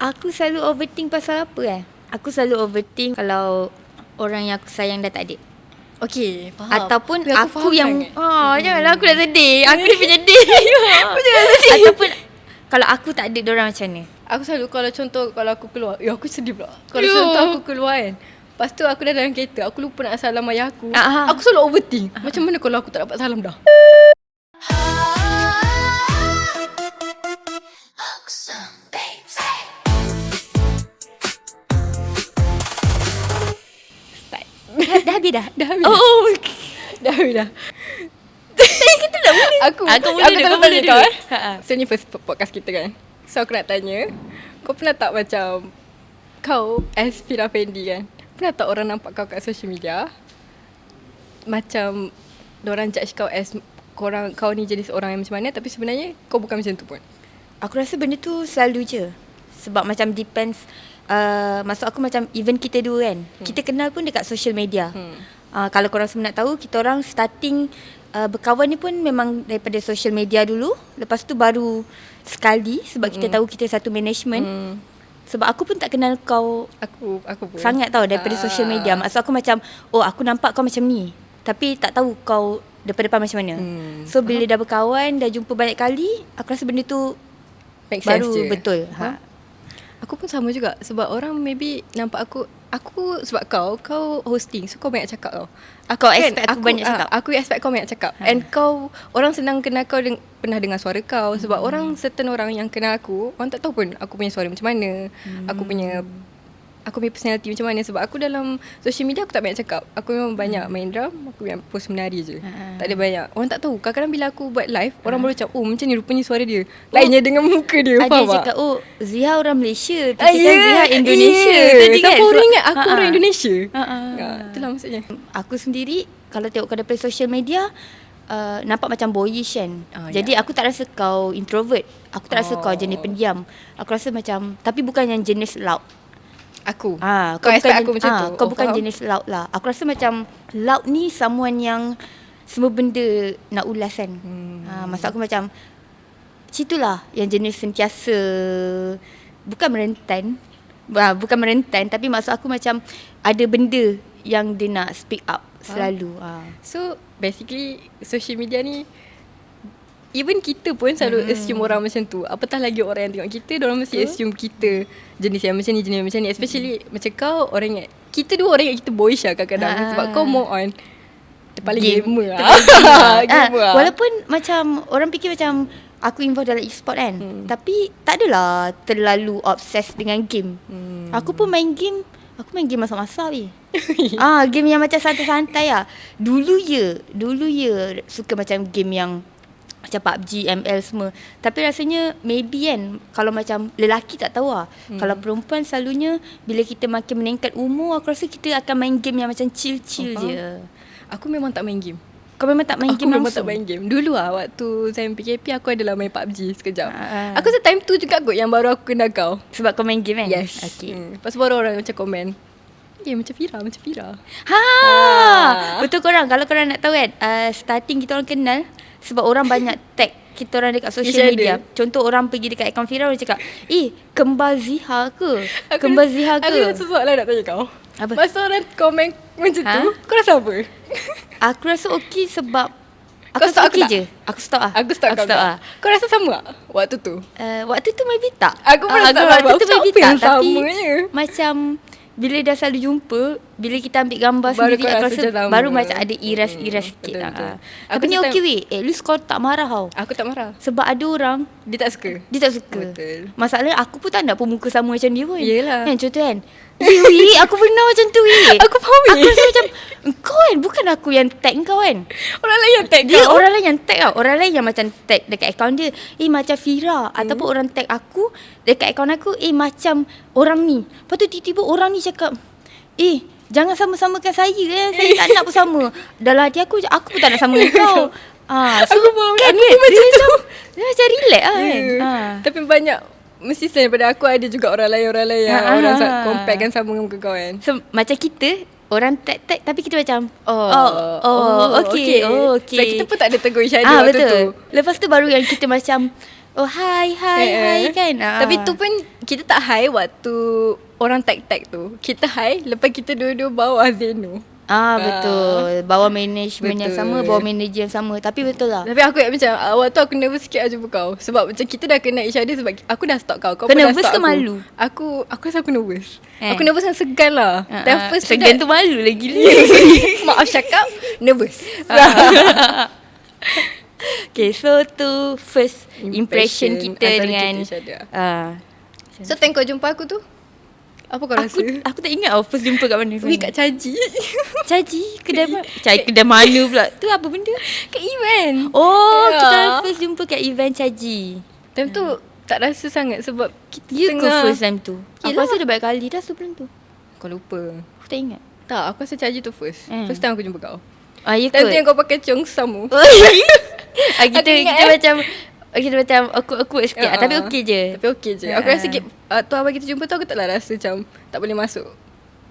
Aku selalu overthink pasal apa Aku selalu overthink kalau orang yang aku sayang dah tak ada. Okay, faham. Ataupun aku aku yang janganlah aku dah sedih. Aku dah penyedih. Aku jangan sedih. Ataupun kalau aku tak ada diorang macam mana? Aku selalu kalau aku keluar, aku sedih pula. Kalau contoh aku keluar kan, lepas tu aku dah dalam kereta, aku lupa nak salam ayah aku. Aku selalu overthink. Macam mana kalau aku tak dapat salam dah? Dah habis dah? Dah habis. Oh, dah habis dah. kita tak boleh. Aku tak tanya kau So ni first podcast kita kan. So aku nak tanya, kau pernah tak macam kau as Fira Fendi kan, pernah tak orang nampak kau kat social media macam diorang judge kau as kau ni jenis orang yang macam mana, tapi sebenarnya kau bukan macam tu pun? Aku rasa benda tu selalu je. Sebab macam depends. Maksud aku macam even kita dua kan, kita kenal pun dekat social media. Kalau korang semua nak tahu, kita orang starting berkawan ni pun memang daripada social media dulu. Lepas tu baru sekali sebab kita tahu kita satu management. Sebab aku pun tak kenal kau Aku pun sangat tau daripada social media. Maksud aku macam, oh aku nampak kau macam ni, tapi tak tahu kau depan-depan macam mana. So bila dah berkawan, dah jumpa banyak kali, aku rasa benda tu make baru sense je. betul. Aku pun sama juga. Sebab orang maybe nampak aku sebab kau hosting, so kau banyak cakap tau. Kau expect aku banyak cakap. Aku expect kau banyak cakap. And orang senang kenal kau pernah dengar suara kau. Sebab certain orang yang kenal aku, orang tak tahu pun aku punya suara macam mana, aku punya personality macam mana. Sebab aku dalam social media aku tak banyak cakap. Aku memang banyak main drum, aku yang post menari je. Tak ada banyak. Orang tak tahu. Kadang-kadang bila aku buat live, orang baru cakap, oh macam ni rupanya suara dia. Lainnya dengan muka dia. Ada yang cakap, oh Zia orang Malaysia, tapi kan Zia Indonesia. Siapa orang ingat aku orang Indonesia? Itulah maksudnya. Aku sendiri kalau tengok kau daripada social media, nampak macam boyish kan. Jadi aku tak rasa kau introvert. Aku tak rasa kau jenis pendiam. Aku rasa macam, tapi bukan yang jenis loud. Kau bukan expect aku macam tu. Kau bukan jenis loud lah. Aku rasa macam loud ni someone yang semua benda nak ulas kan. Maksud aku macam situlah yang jenis sentiasa bukan merentan, tapi maksud aku macam ada benda yang dia nak speak up selalu. So basically social media ni, even kita pun selalu assume orang macam tu. Apatah lagi orang yang tengok kita, diorang mesti assume kita jenis yang macam ni, jenis yang macam ni. Especially macam kau, kita dua orang yang kita boyish lah kadang-kadang. Sebab kau more on paling gamer lah. Walaupun macam orang fikir macam aku involved dalam e-sport kan, tapi tak adalah terlalu obsessed dengan game. Aku pun main game. Aku main game masa-masa game yang macam santai-santai lah. Dulu ya suka macam game yang macam PUBG, ML semua. Tapi rasanya maybe kan, kalau macam lelaki tak tahu lah. Kalau perempuan selalunya bila kita makin meningkat umur, aku rasa kita akan main game yang macam chill-chill je. Aku memang tak main game. Kau memang tak main game langsung? Aku memang tak main game. Dulu lah waktu time PKP aku adalah main PUBG sekejap. Aku rasa time tu juga kot yang baru aku kenal kau. Sebab kau main game kan? Yes. Lepas baru orang macam komen, macam Fira. Betul korang. Kalau korang nak tahu kan, starting kita orang kenal sebab orang banyak tag kita orang dekat social media. Contoh orang pergi dekat akaun Fira, orang cakap, kembar Ziha ke? Aku ada soalan nak tanya kau. Apa? Masa orang komen macam tu, kau rasa apa? Aku rasa okey sebab aku rasa okey je. Aku stop lah. Kau rasa sama tak waktu tu? Waktu tu maybe tak. Aku pun rasa waktu tu maybe tak, tapi samanya. macam bila dah selalu jumpa, bila kita ambil gambar sendiri, aku rasa baru macam ada iras-iras sikit lah. Tapi ni okey weh. At least kau tak marah tau. Aku tak marah. Sebab ada orang Dia tak suka. Betul. Masalahnya aku pun tak nak pun muka sama macam dia pun. Yelah. Kan contoh kan, aku pernah macam tu Aku faham. Aku rasa macam kau kan, bukan aku yang tag kau kan. Orang lain yang tag dia, kau. orang lain yang tag tau. Orang lain yang macam tag dekat akaun dia, macam Fira. Ataupun orang tag aku dekat akaun aku, macam orang ni. Lepas tu tiba-tiba orang ni cakap, jangan sama-samakan saya saya tak nak pun sama. Dalam hati aku pun tak nak sama dengan kau. So, aku faham. Kan, Aku macam relax lah kan. Tapi banyak, mesti selain daripada aku, ada juga orang lain yang orang compare kan sama dengan kau kan. So macam kita, orang tag tapi kita macam okay. So kita pun tak ada tegur each other waktu betul. tu. Lepas tu baru yang kita macam Oh hi kan. Tapi tu pun kita tak hi waktu orang tag tu. Kita hi lepas kita dua-dua bawah Zeno. Betul. Bawa management yang Betul. sama, bawa manager yang sama. Tapi betul lah. Tapi aku macam waktu aku nervous sikit lah jumpa kau. Sebab macam kita dah kenal each other. Sebab aku dah stalk kau. Kau Kau pun dah nervous stalk ke aku. malu? Aku rasa aku nervous. Aku nervous dan segan lah. First segan tu malu lagi. maaf cakap, nervous. Okay, so tu first impression kita antara dengan kita each other. So time kau jumpa aku tu, apa kau rasa? Aku tak ingat first jumpa kat mana. Weh, kat Caji. Caji kedai mana? Kedai mana pula? Tu apa benda? Kat event. Oh, kita first jumpa kat event Caji. Time tu tak rasa sangat sebab kita You ke tengah first time tu? Aku Yelah. rasa dah banyak kali dah sebelum tu. Kau lupa. Aku tak ingat. Tak, aku rasa Caji tu first. First time aku jumpa kau. Ya Time tu kot. yang kau pakai Cheongsam tu. Kita Aku ingat, macam kita macam awkward sikit tapi okey je. Tapi okey je. Aku rasa tu abang kita jumpa tu aku taklah rasa macam tak boleh masuk.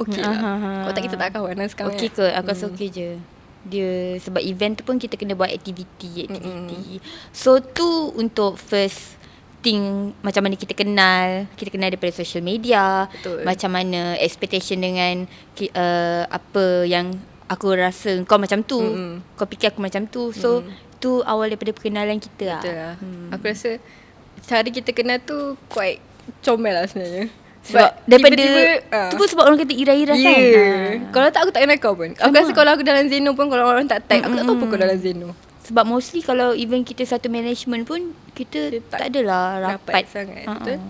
Okey lah. Kau tak kita tak kawan lah sekarang. Okey kot. Aku rasa okey je. Dia sebab event tu pun kita kena buat aktiviti. So tu untuk first thing macam mana kita kenal daripada social media. Betul. Macam mana expectation dengan apa yang aku rasa kau macam tu. Kau fikir aku macam tu. So tu awal daripada perkenalan kita lah. Betul lah. Aku rasa cara kita kenal tu quite comel lah sebenarnya. Sebab daripada tiba-tiba, tu pun sebab orang kata ira-ira kan. Kalau tak aku tak kenal kau pun. Aku rasa kalau aku dalam Zeno pun kalau orang tak tag, aku tak tahu pun kau dalam Zeno. Sebab mostly kalau even kita satu management pun kita tak adalah rapat sangat. Betul?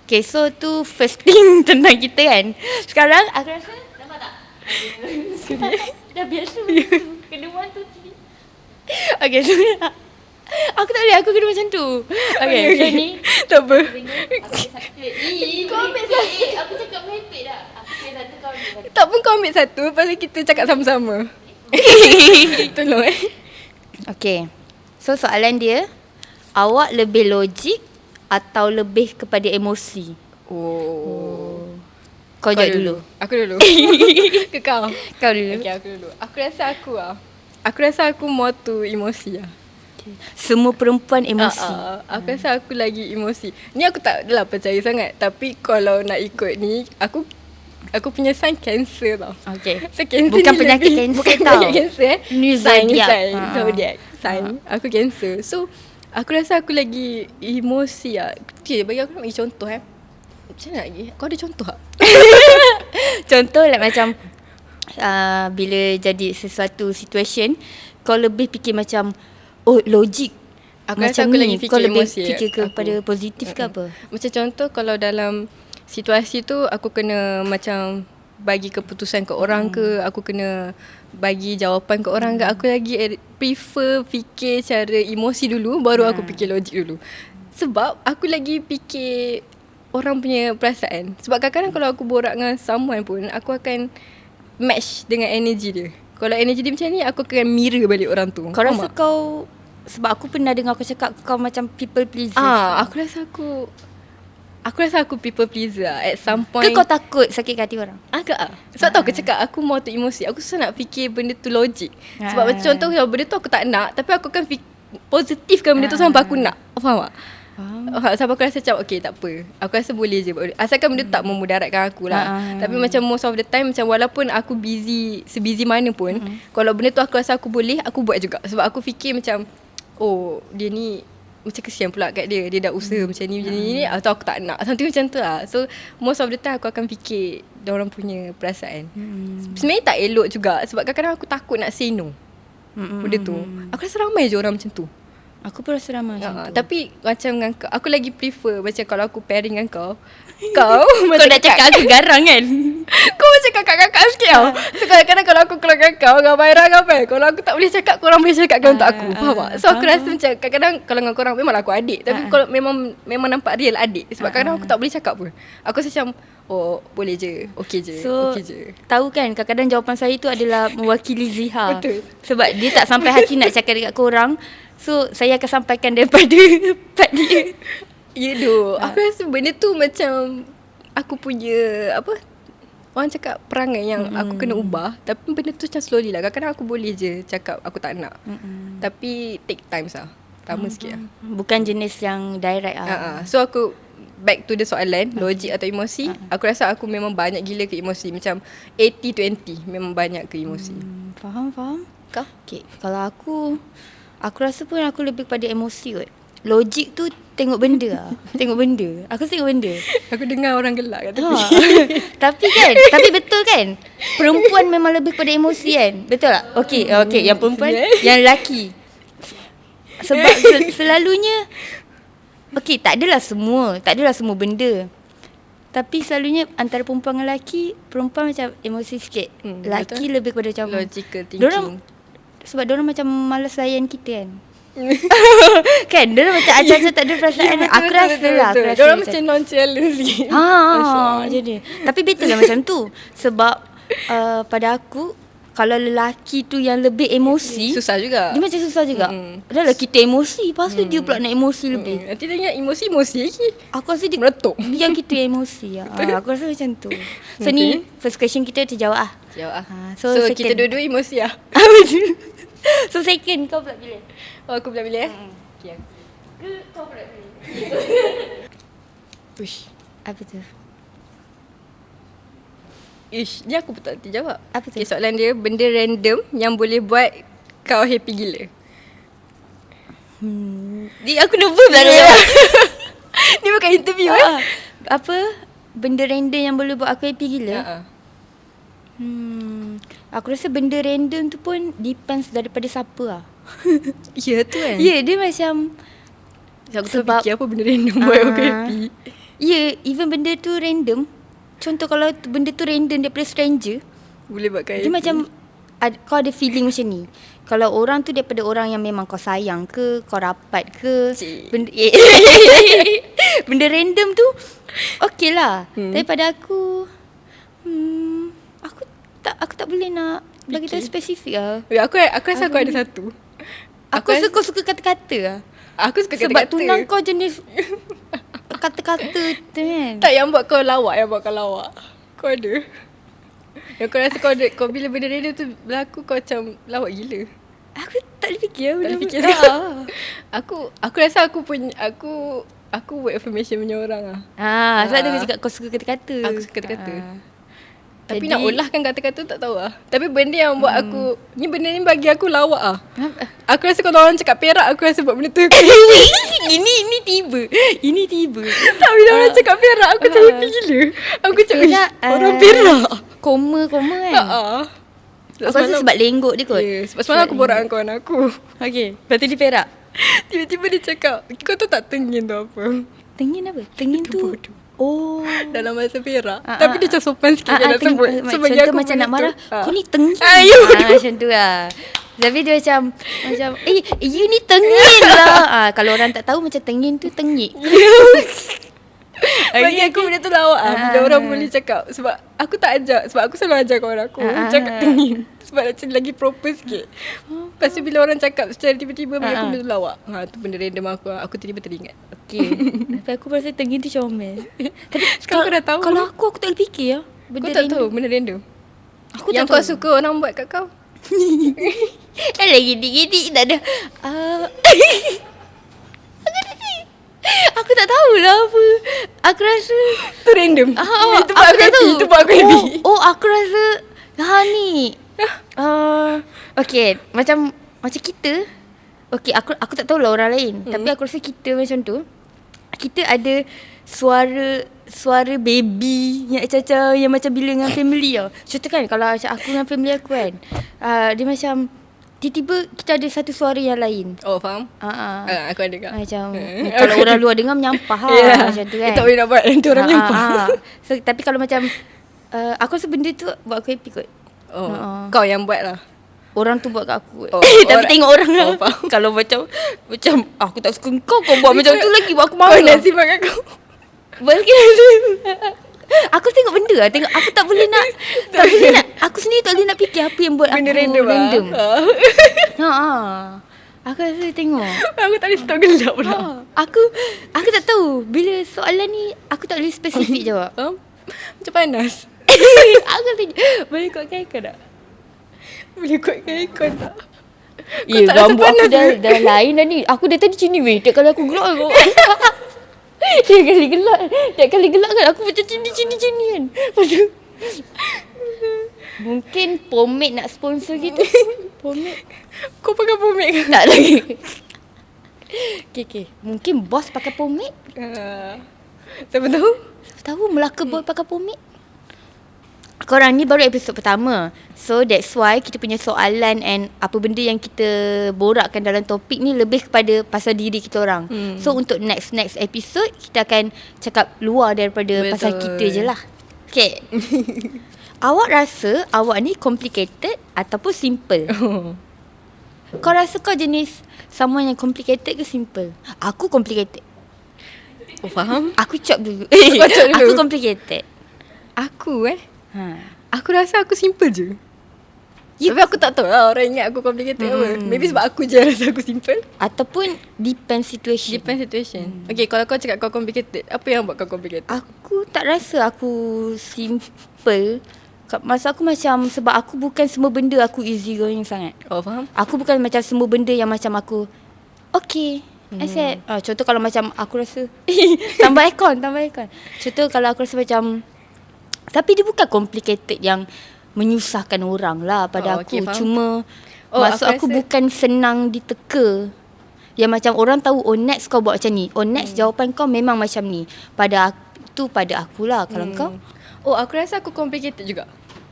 Okay, so tu first thing tentang kita kan. Sekarang aku rasa nampak tak? Dah biasa. Kena one two three. Okay, so aku tak boleh, aku kena macam tu. Okay, macam ni. Tak apa. Kau ambil satu. Aku cakap merepek dah. Aku kena satu, kau ambil satu. Tak pun kau ambil satu, lepas tu kita cakap sama-sama. Tolong Okay, so soalan dia, awak lebih logik atau lebih kepada emosi? Kau jawab dulu. Aku dulu. Ke kau? Kau dulu. Okay, aku dulu. Aku rasa aku more to emosi lah. Semua perempuan emosi. Aku rasa aku lagi emosi. Ni aku tak adalah percaya sangat. Tapi kalau nak ikut ni, aku punya sign cancer tau. Okay. So cancer Bukan ni penyakit lebih, cancer bukan tau. penyakit cancer Ni sign. zodiac. Sign. Aku cancer. So aku rasa aku lagi emosi lah. Okay, bagi aku nak bagi contoh macam mana lagi? Kau ada contoh tak? Contoh like macam bila jadi sesuatu situation, kau lebih fikir macam logik. Aku macam rasa aku ni. lagi fikir kau lebih emosi fikir aku. kepada positif ke apa? Macam contoh kalau dalam situasi tu aku kena macam bagi keputusan ke orang ke, aku kena bagi jawapan ke orang ke, aku lagi prefer fikir cara emosi dulu baru aku fikir logik dulu. Sebab aku lagi fikir orang punya perasaan. Sebab kadang-kadang kalau aku borak dengan someone pun, aku akan match dengan energy dia. Kalau energy dia macam ni, aku akan mirror balik orang tu. Kau rasa kau, sebab aku pernah dengar kau cakap kau macam people pleaser. Aku rasa aku people pleaser lah. At some point. Ke kau takut sakit hati orang? Agak lah. Sebab tahu aku cakap aku mau tu emosi. Aku susah nak fikir benda tu logik. Sebab macam contoh kalau benda tu aku tak nak, tapi aku akan positifkan benda tu sampai aku nak. Faham tak? Sampai aku rasa macam okay tak apa, aku rasa boleh je, asalkan benda tu tak memudaratkan aku lah. Tapi macam most of the time, macam walaupun aku busy, sebusy mana pun, kalau benda tu aku rasa aku boleh, aku buat juga. Sebab aku fikir macam dia ni macam kesian pula kat dia, dia dah usaha macam ni atau aku tak nak, something macam tu lah. So most of the time aku akan fikir diorang punya perasaan. Sebenarnya tak elok juga, sebab kadang-kadang aku takut nak say no benda tu. Aku rasa ramai je orang macam tu. Aku pun rasa ramai macam tu. Tapi macam dengan kau, aku lagi prefer macam kalau aku pairing dengan kau kau nak cakap aku garang kan? Kau macam kakak-kakak sikit tau. So kadang-kadang kalau aku keluar dengan kau, dengan Maira ke apa, kalau aku tak boleh cakap, korang boleh cakapkan untuk aku. Faham tak? So aku rasa macam kadang-kadang kalau dengan korang memanglah aku adik, tapi kalau memang nampak real adik. Sebab kadang aku tak boleh cakap pun. Aku rasa macam boleh je, okey je, so, okey je. Tahu kan kadang-kadang jawapan saya tu adalah mewakili Ziha. Betul. Sebab dia tak sampai hati nak cakap dekat korang. So saya akan sampaikan daripada part dia. Ya doh. Aku rasa benda tu macam aku punya orang cakap perangai yang aku kena ubah. Tapi benda tu macam slowly lah. Kadang-kadang aku boleh je cakap aku tak nak. Tapi take time lah. Pertama sikit lah. Bukan jenis yang direct So aku back to the soalan logik atau emosi. Aku rasa aku memang banyak gila ke emosi. Macam 80-20 memang banyak ke emosi. Faham. Kau? Okay, kalau aku rasa pun aku lebih pada emosi kot. Logik tu tengok benda lah. Tengok benda. Aku tengok benda. Aku dengar orang gelak kat tepi. Tapi betul kan? Perempuan memang lebih pada emosi kan? Betul tak? Okay, yang perempuan, yang lelaki. Sebab selalunya tak adalah semua benda. Tapi selalunya antara perempuan dengan lelaki, perempuan macam emosi sikit. Lelaki betul. lebih pada macam Logical thinking. Sebab diorang macam malas layan kita kan. Kan diorang macam acah-acah tak ada perasaan. Aku rasa lah. Diorang macam nonchalant sikit. Jadi. Tapi betul lah macam tu. Sebab pada aku, kalau lelaki tu yang lebih emosi, susah juga. Dia macam susah juga. Dah lah kita emosi, lepas tu dia pula nak emosi lebih. Nanti dia ingat emosi lagi. Aku rasa dia meletup. Biar kita yang emosi. Aku rasa macam tu. So ni first question kita terjawab Jawab So kita dua-dua emosi lah. So second kau pula pilih. Aku pula pilih Okay. Ke kau pula pilih? Uish. Apa tu? Ni aku pun tak nanti jawab. Apa tu? Okay, soalan dia, benda random yang boleh buat kau happy gila. Aku nervous lah Ni bukan interview Apa? Benda random yang boleh buat aku happy gila? Aku rasa benda random tu pun depends daripada siapa lah. Ya tu kan? Ya, dia macam aku tak fikir apa benda random buat aku happy. Ya, even benda tu random. Contoh kalau benda tu random daripada stranger, boleh buat kau happy. dia macam kau ada feeling macam ni. Kalau orang tu daripada orang yang memang kau sayang ke, kau rapat ke, benda random tu okey lah. Tapi pada aku aku tak boleh nak bagi tahu spesifik lah. Aku rasa aku ada satu. Aku suka kata-kata lah. Aku suka Sebab kata-kata. tunang kau jenis kata-kata tu kan. Tak, yang buat kau lawak. Kau ada. Yang kau rasa kau bila benda random tu berlaku, kau macam lawak gila. Aku tak boleh fikir. Aku rasa aku word affirmation punya orang lah. Sebab tu aku cakap kau suka kata-kata. Aku suka kata-kata. Tapi nak olahkan kata-kata tak tahu lah. Tapi benda yang buat aku, benda ni bagi aku lawak lah. Aku rasa kalau orang cakap perak, aku rasa buat benda tu. Ini tiba. Tak, bila orang cakap perak, aku macam happy gila. Aku cakap, orang perak. Koma kan. Aku rasa sebab lenggok dia kot. Sebab semalam aku borak dengan kawan aku. Okay, lepas tu dia perak. Tiba-tiba dia cakap, kau tahu tak tengin tu apa? Tengin apa? Tengin tu bodoh. dalam bahasa perak. Tapi dia macam sopan sikit nak sebut. Contoh aku macam nak marah, kau ni tengin. Macam tu lah. Tapi dia macam you ni tengin lah. Kalau orang tak tahu macam tengin tu tengik. Bagi aku benda tu lawak lah. Bila orang boleh cakap. Sebab aku tak ajar. Sebab aku selalu ajar kawan aku cakap tengin. Sebab macam lagi proper sikit. Lepas tu bila orang cakap secara tiba-tiba, bagi aku benda tu lawak. Tu benda random aku. Aku tiba-tiba teringat. Okay. Tapi aku rasa tengin tu comel. Tapi sekarang aku dah tahu. Kalau aku tak boleh fikir lah. Kau tak tahu benda random yang kau suka orang buat kat kau? Lagi gidik-gidik tak ada. Aku tak tahulah apa. Aku rasa tu random. Itu buat aku happy. Itu buat aku happy. Aku rasa ni. Okay, macam kita. Okay, aku tak tahulah orang lain. Tapi aku rasa kita macam tu. Kita ada suara baby yang caca yang macam bila dengan family tau. Contoh kan kalau macam aku dengan family aku kan. Dia macam tiba-tiba kita ada satu suara yang lain. Oh, faham? Aku ada kak. Macam kalau orang luar dengar menyampah lah. Macam tu kan. Tak boleh nak buat. Nanti orang menyampah. So, tapi kalau macam aku rasa benda tu buat aku happy kot. Kau yang buat lah. Orang tu buat kat aku. Tapi tengok orang lah. Kalau macam aku tak suka kau buat macam tu lagi, buat aku marah. Kau nasib kat kau. Aku tengok benda lah. Aku tak boleh nak aku sendiri tak boleh nak fikir apa yang buat benda aku random. Aku rasa tengok. Aku tak boleh stop gelap pula. Aku tak tahu. Bila soalan ni aku tak boleh spesifik jawab. Macam panas. Aku tanya boleh kuatkan ikon tak? Boleh kuatkan ikon tak? Ya, rambut aku dah lain dah ni. Aku dah tadi sini weh. Tiap kali aku gelak aku. Tiap kali gelak kan aku macam cini kan. Aduh. Mungkin pomade nak sponsor gitu. Pomade. Kau pakai pomade ke? Tak lagi. Okay. Mungkin bos pakai pomade. Siapa tahu? Tahu Melaka boy pakai pomade. Korang ni baru episod pertama. So that's why kita punya soalan and apa benda yang kita borakkan dalam topik ni lebih kepada pasal diri kita orang. So untuk next episode kita akan cakap luar daripada pasal kita je lah. Okay. Awak rasa awak ni complicated ataupun simple? Kau rasa kau jenis someone yang complicated ke simple? Aku complicated. Oh, faham? Aku chop dulu. Aku complicated. Aku aku rasa aku simple je. Tapi aku tak tahu lah orang ingat aku complicated apa. Maybe sebab aku je rasa aku simple. Ataupun depend situation. Okay, kalau kau cakap kau complicated, apa yang buat kau complicated? Aku tak rasa aku simple. Masa aku macam, sebab aku bukan semua benda aku easy going sangat. Oh, faham? Aku bukan macam semua benda yang macam aku okay accept. Contoh kalau macam aku rasa tambah aircon. Contoh kalau aku rasa macam, tapi dia bukan complicated yang menyusahkan orang lah pada aku. Okay, cuma maksud aku bukan senang diteka. Yang macam orang tahu, next kau buat macam ni. Next jawapan kau memang macam ni. Pada akulah. Kalau kau? Aku rasa aku complicated juga.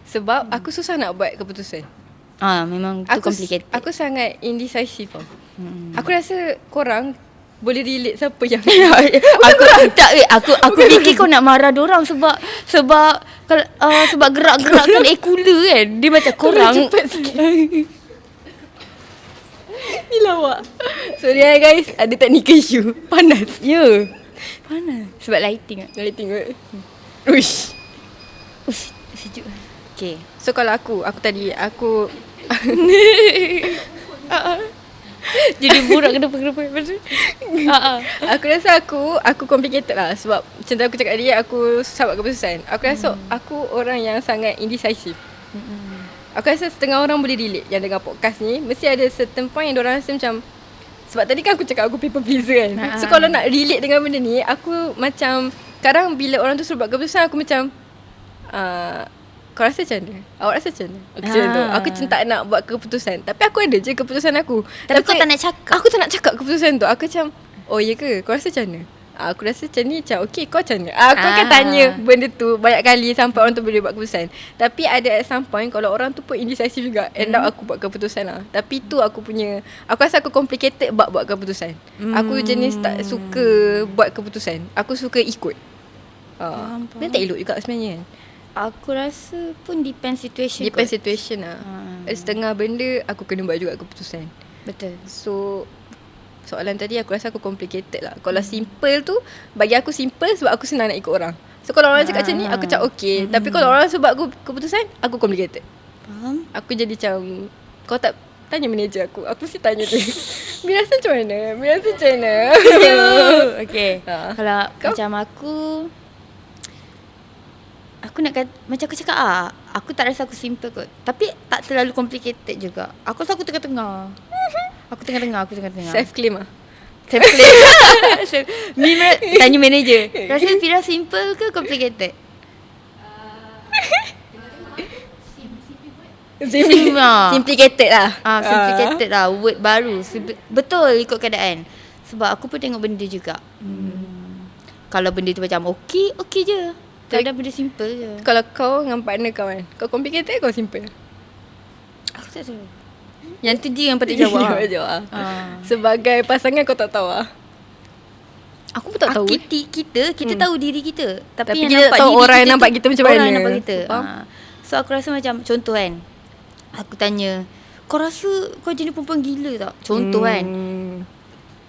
Sebab aku susah nak buat keputusan. Memang tu complicated. Aku sangat indecisive tau. Aku rasa korang boleh relate siapa yang aku fikir kau nak marah dorang sebab gerak-gerakkan cooler kan. Dia macam korang cepat sikit. Ni lawak. Sorry guys, ada technical issue. Panas. Ya. Panas. Sebab lighting kot. Uish, sejuk. Okay. So kalau aku jadi burak kenapa aku rasa aku complicated lah. Sebab macam tu aku cakap tadi, aku susah buat keputusan. Aku rasa aku orang yang sangat indecisive. Aku rasa setengah orang boleh relate yang dengar podcast ni. Mesti ada certain point yang diorang rasa macam, sebab tadi kan aku cakap aku people pleaser kan. So kalau nak relate dengan benda ni, aku macam sekarang bila orang tu suruh buat keputusan, aku macam kau rasa macam mana? Awak rasa macam mana? Aku macam tak nak buat keputusan. Tapi aku ada je keputusan aku. Tapi kau tak nak cakap. Aku tak nak cakap keputusan tu. Aku macam, oh ya ke? Kau rasa macam mana? Aku rasa macam ni. Macam okay, kau macam mana? Aku akan tanya benda tu banyak kali sampai orang tu boleh buat keputusan. Tapi ada at some point, kalau orang tu pun indecisive juga, end up aku buat keputusan lah. Tapi tu aku rasa aku complicated buat keputusan. Aku jenis tak suka buat keputusan. Aku suka ikut. Dia tak elok juga sebenarnya kan. Aku rasa pun depend situation lah. Setengah benda aku kena buat juga keputusan. Betul. So soalan tadi aku rasa aku complicated lah. Kalau simple tu, bagi aku simple sebab aku senang nak ikut orang. So kalau orang cakap macam ni, aku cakap okay. Tapi kalau orang sebab aku keputusan, aku complicated. Faham? Aku jadi macam, kau tak tanya manager aku. Aku mesti tanya dia. Mira rasa macam mana? Okay. Kalau macam aku nak kata, macam aku cakap aku tak rasa aku simple kot. Tapi tak terlalu complicated juga. Aku rasa aku tengah-tengah. Aku tengah-tengah. Self claim lah. Tanya manager. Rasa Fira simple ke complicated? Simplicated lah. Simplicated lah. Word baru. Betul ikut keadaan. Sebab aku pun tengok benda juga. Kalau benda tu macam okay je. Tak ada benda simple je. Kalau kau dengan partner kau kan, kau complicated kau simple? Aku tak tahu. Yang tu dia yang patut jawab. Sebagai pasangan kau tak tahu lah. Aku pun tak tahu. Kita tahu diri kita. Tapi yang kita nampak tahu diri orang yang nampak kita macam mana. Orang nampak kita. So aku rasa macam, contoh kan, aku tanya, kau rasa kau jenis perempuan gila tak? Contoh kan,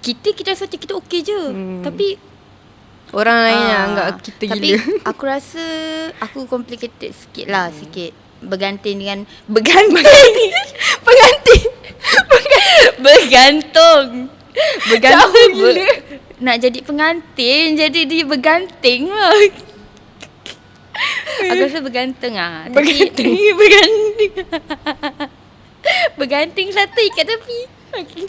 kita rasa macam kita okey je. Tapi orang lain yang anggap kita gila. Tapi aku rasa aku complicated sikit lah. Bergantung nak jadi pengantin, jadi dia berganting lah. Aku rasa bergantung lah. Bergantung. Berganting satu ikat tepi. Okay.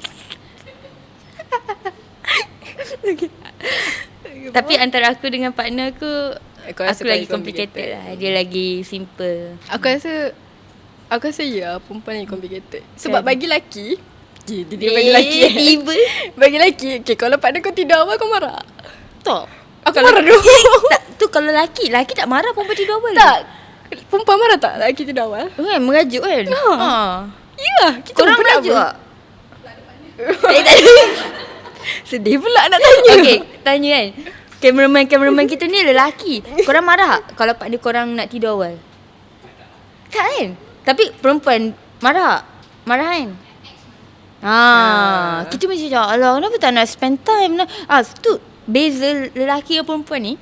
Tapi antara aku dengan partner aku lagi complicated lah. Dia lagi simple. Aku rasa ya, perempuan lagi complicated. Sebab bagi lelaki, dia bagi lelaki. Tiba. Bagi lelaki, kalau partner kau tidur awal kau marah. Tak. Aku marah dulu. Tak, tu kalau lelaki tak marah perempuan tidur awal. Tak. Perempuan marah tak lelaki tidur awal? Merajuk kan? Ya, kita Korang pun merajuk apa? tak? Tak ada. Sedih pula nak tanya. Okay, tanya kan. Kameraman kita ni lelaki. Korang marah tak kalau partner korang nak tidur awal? Tak kan? Tapi perempuan marah kan? Kita macam alah, kenapa tak nak spend time lah. Tu beza lelaki dan perempuan ni.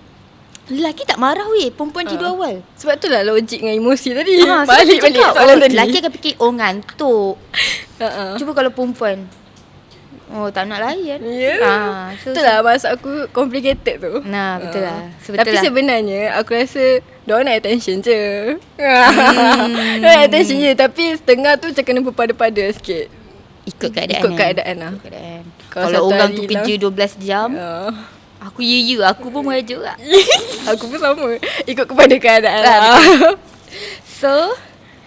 Lelaki tak marah weh perempuan tidur awal. Sebab tu lah logik dengan emosi tadi. Balik soalan tadi. Lelaki akan fikir ngantuk. Cuba kalau perempuan, tak nak layan. Itulah maksud aku complicated tu. Betul lah. Tapi sebenarnya aku rasa diorang nak attention je. Diorang nak attention je. Tapi setengah tu macam kena berpada-pada sikit. Ikut keadaan lah. Kalau orang tu kerja 12 jam, aku aku pun merajuk tak. Aku pun sama. Ikut kepada keadaan lah. So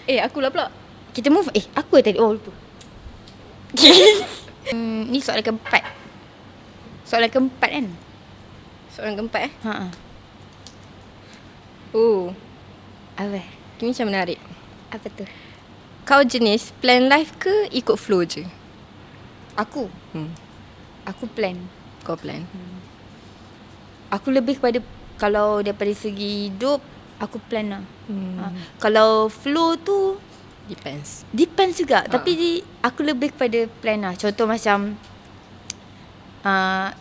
aku lah pula. Kita move. Aku tadi lupa. Ni soalan keempat. Soalan keempat kan? Soalan keempat Apa? Ini macam menarik. Apa tu? Kau jenis plan life ke ikut flow je? Aku plan. Kau plan. Aku lebih kepada, kalau daripada segi hidup, aku plan lah. Kalau flow tu Depends juga. Tapi aku lebih kepada plan lah. Contoh macam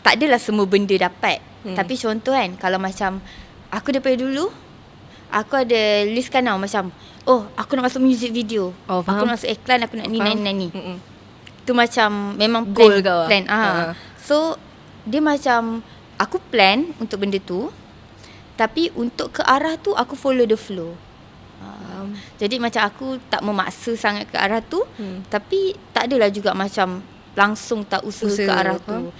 tak adalah semua benda dapat. Tapi contoh kan, kalau macam aku daripada dulu, aku ada listkan tau. Macam aku nak masuk music video, aku nak masuk iklan, aku nak ni. Tu macam memang goal kau plan. So dia macam aku plan untuk benda tu, tapi untuk ke arah tu aku follow the flow. Jadi macam aku tak memaksa sangat ke arah tu, tapi tak adalah juga macam langsung tak usaha ke arah tu.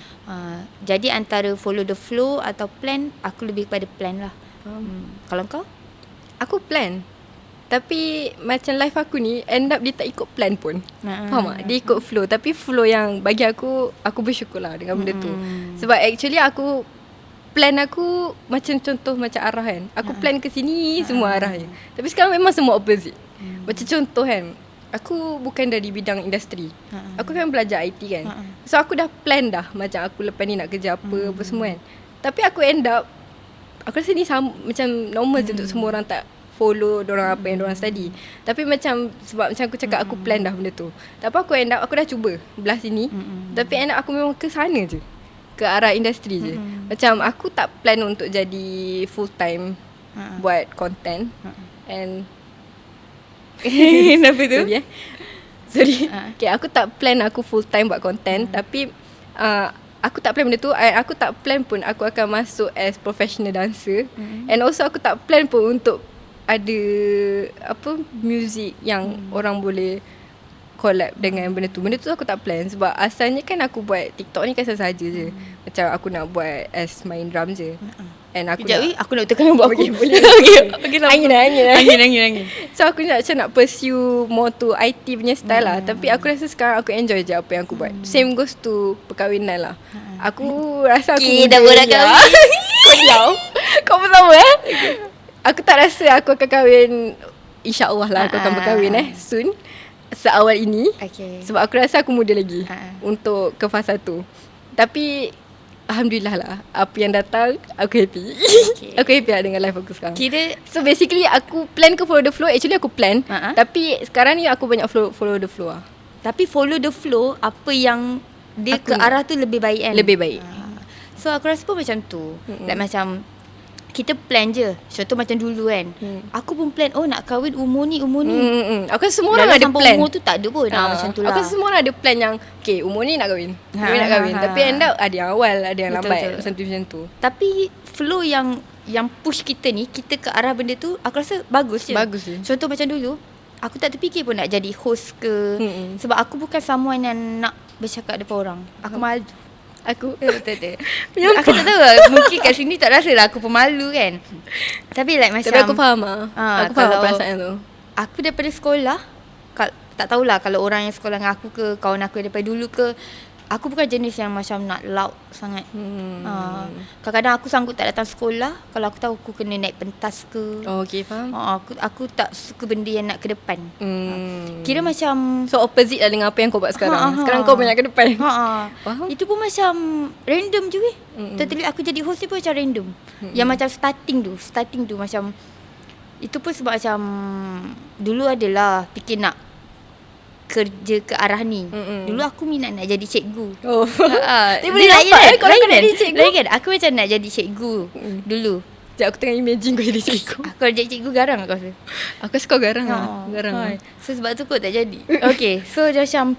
Jadi antara follow the flow atau plan, aku lebih kepada plan lah. Kalau kau? Aku plan. Tapi macam life aku ni end up dia tak ikut plan pun. Faham tak? Dia ikut flow. Tapi flow yang bagi aku bersyukur lah dengan benda tu. Sebab actually aku plan aku macam contoh macam arah kan. Aku plan ke sini semua arah je. Tapi sekarang memang semua opposite. Macam contoh kan, aku bukan dari bidang industri. Aku kan belajar IT kan. So aku dah plan dah macam aku lepas ni nak kerja apa semua kan. Tapi aku end up, aku rasa ni macam normal je untuk semua orang tak follow dorang apa yang dorang study. Tapi macam sebab macam aku cakap aku plan dah benda tu. Tapi aku end up, aku dah cuba belah sini. Tapi end up aku memang ke sana je, ke arah industri je. Macam aku tak plan untuk jadi full time buat content. And Kenapa tu? Sorry. Okay, aku tak plan aku full time buat content. Tapi aku tak plan benda tu. Aku tak plan pun aku akan masuk as professional dancer. And also aku tak plan pun untuk ada music yang orang boleh collab dengan benda tu. Benda tu aku tak plan. Sebab asalnya kan aku buat TikTok ni kan saja je. Macam aku nak buat as main drum je. And aku aku nak tekan buat boleh. Angin. So aku nak macam nak pursue more to IT punya style lah. Tapi aku rasa sekarang aku enjoy je apa yang aku buat. Same goes to perkahwinan lah. Aku rasa aku dah borak kahwin. Kau pun sama Aku tak rasa aku akan kahwin. InsyaAllah lah aku akan berkahwin soon, seawal ini. Sebab aku rasa aku muda lagi untuk ke fasa tu. Tapi alhamdulillah lah, apa yang datang aku happy. Aku happy lah dengan life aku sekarang. So basically aku plan ke follow the flow. Actually aku plan, tapi sekarang ni aku banyak follow the flow lah. Tapi follow the flow, apa yang dia aku ke arah tu lebih baik kan? Lebih baik. So aku rasa pun macam tu. Like macam kita plan je. Contoh macam dulu kan, aku pun plan nak kahwin umur ni. Aku rasa semua orang ada plan. Umur tu tak ada pun. Macam tu lah. Aku rasa semua orang ada plan yang okay, umur ni nak kahwin, nak kahwin. Tapi end up ada yang awal, ada yang lambat. Macam tu. Tapi flow yang push kita ni, kita ke arah benda tu, aku rasa bagus je. Bagus je. Contoh macam dulu, aku tak terfikir pun nak jadi host ke. Sebab aku bukan someone yang nak bercakap depan orang. Aku malu. Aku Betul. Aku tak tahu lah, mungkin kat sini tak rasa lah aku pemalu kan. Tapi like macam, tapi aku faham lah. Aku faham kalau perasaan tu. Aku daripada sekolah, tak tahulah kalau orang yang sekolah dengan aku ke, kawan aku daripada dulu ke, aku bukan jenis yang macam nak loud sangat. Kadang-kadang aku sanggup tak datang sekolah kalau aku tahu aku kena naik pentas ke. Oh, okay, faham. Aku tak suka benda yang nak ke depan. Kira macam So opposite lah dengan apa yang kau buat sekarang. Sekarang kau banyak ke depan. Faham? Itu pun macam random je weh. Totally aku jadi host ni pun macam random. Yang macam starting tu macam, itu pun sebab macam dulu adalah fikir nak kerja ke arah ni. Dulu aku minat nak jadi cikgu. Oh. Dia Dia boleh lain nampak kan? kalau kau jadi cikgu. Lain kan? Aku macam nak jadi cikgu dulu. Sekejap aku tengah imagine kau jadi cikgu. Aku nak jadi cikgu garang aku rasa. Aku suka garang lah. Garang lah. So sebab tu kot tak jadi. Okay, so dia macam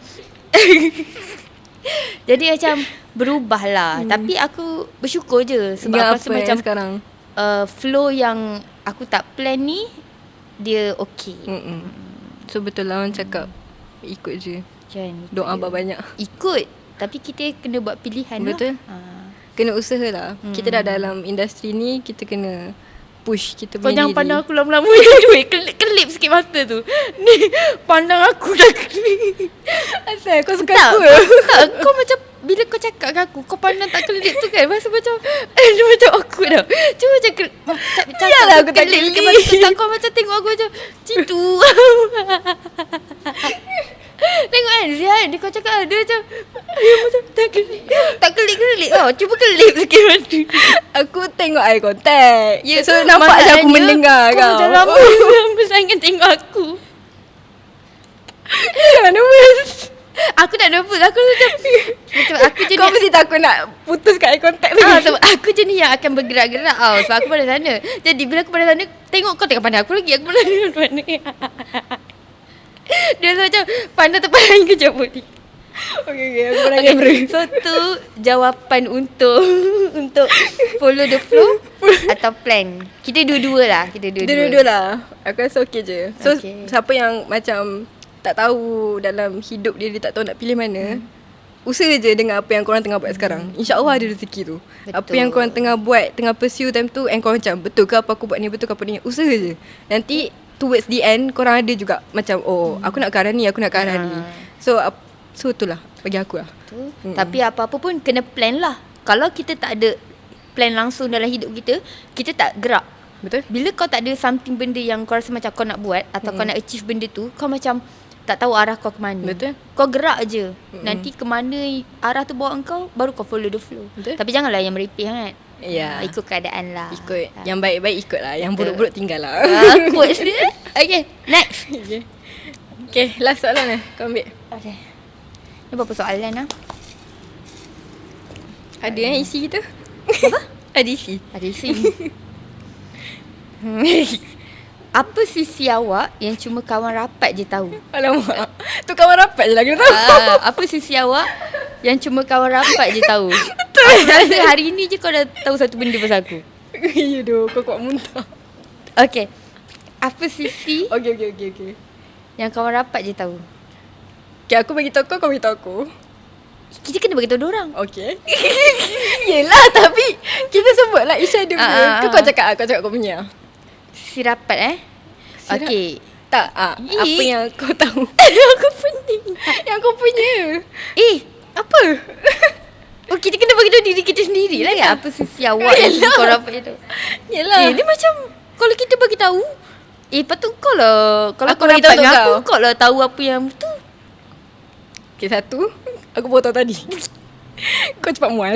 jadi macam berubah lah. Tapi aku bersyukur je. Sebab Hingga aku rasa apa macam sekarang? Flow yang aku tak plan ni, dia okay. So betul lah orang cakap ikut je. Macam Doa banyak. ikut. Tapi kita kena buat pilihan Betul. lah. Kena usaha lah. Kita dah dalam industri ni, kita kena push kita Kau punya jangan diri. pandang aku lama-lama je. Kelip sikit mata tu. Ni pandang aku dah kelip. Asal kau suka Tak, aku? tak, kau macam bila kau cakap dengan aku, kau pandang tak kelip tu kan, masa macam dia macam aku dah. Cuma macam cakap Yalah, aku tak kelip sikit kelip. mata tu, tak, kau macam tengok aku macam citu. Tengok kan Zian, dia kau cakap dia macam tak kelip tau. Cuba kelip sikit mata. Aku tengok eye contact. Ya, So nampak je aku masalahnya, mendengar kau kau. macam lama sangat tengok aku. Jangan nervous. Aku tak nervous. Aku macam aku jenis Kau mesti takut nak putuskan eye contact tu. sebab aku jenis yang akan bergerak-gerak tau. Sebab aku pada sana. Jadi bila aku pada sana, tengok kau tengok pandang aku lagi. Aku pandang mana. Dia macam pandang tempat lain kejap pun. Okay, aku pernah kamera. So tu jawapan untuk follow the flow atau plan. Kita dua-dua lah. Dua-dua lah. Aku rasa okay je. So Okay. siapa yang macam tak tahu dalam hidup dia tak tahu nak pilih mana, usaha je dengan apa yang korang tengah buat sekarang. InsyaAllah ada rezeki tu. Betul. Apa yang korang tengah buat, tengah pursue time tu, and korang macam betul ke apa aku buat ni, betul ke apa ni. Usaha je. Nanti towards the end korang ada juga macam aku nak ke arah ni, aku nak ke arah ni. So itulah bagi aku lah. Tapi apa-apa pun kena plan lah. Kalau kita tak ada plan langsung dalam hidup kita, kita tak gerak. Betul? Bila kau tak ada something benda yang kau rasa macam kau nak buat atau kau nak achieve benda tu, kau macam tak tahu arah kau ke mana. Betul. Kau gerak je. Nanti ke mana arah tu bawa kau, baru kau follow the flow. Betul. Tapi janganlah yang merepeh sangat. Ya. Ikut keadaan lah. Ikut. Yang baik-baik ikut lah. Yang buruk-buruk tinggal lah. Quotes dia. Okay, next. Okay, last soalan lah. Kau ambil. Okay. Ni berapa soalan lah? Ada yang isi kita? Apa? Ada isi. Ada isi. Apa sisi awak yang cuma kawan rapat je tahu? Alamak. Tu kawan rapat je lah kena tahu. Apa sisi awak yang cuma kawan rapat je tahu? Betul. Aku rasa hari ni je kau dah tahu satu benda pasal aku. Ya doh, kau kuat muntah. Okay. Apa sisi Okay. yang kawan rapat je tahu? Okay, aku bagi tahu kau bagi tahu aku. Kita kena bagi tahu diorang. Okay. Yelah, tapi kita sebut lah Isha dia punya. Kau cakap kau punya. Si rapat Sirap. Okay. Tak, apa yang kau tahu? Aku pening. Yang kau punya. Apa? Oh, kita kena bagi tahu diri kita sendiri lah kan? Apa sisi awak yang cuma kau rapat je tahu? Yelah. Dia macam kalau kita bagi tahu, patut kau lah. Kalau Aku kau bagi rapat tahu dengan kau. aku, kau lah tahu apa yang betul. Okay, satu. Aku baru tahu tadi. Kau cepat mual.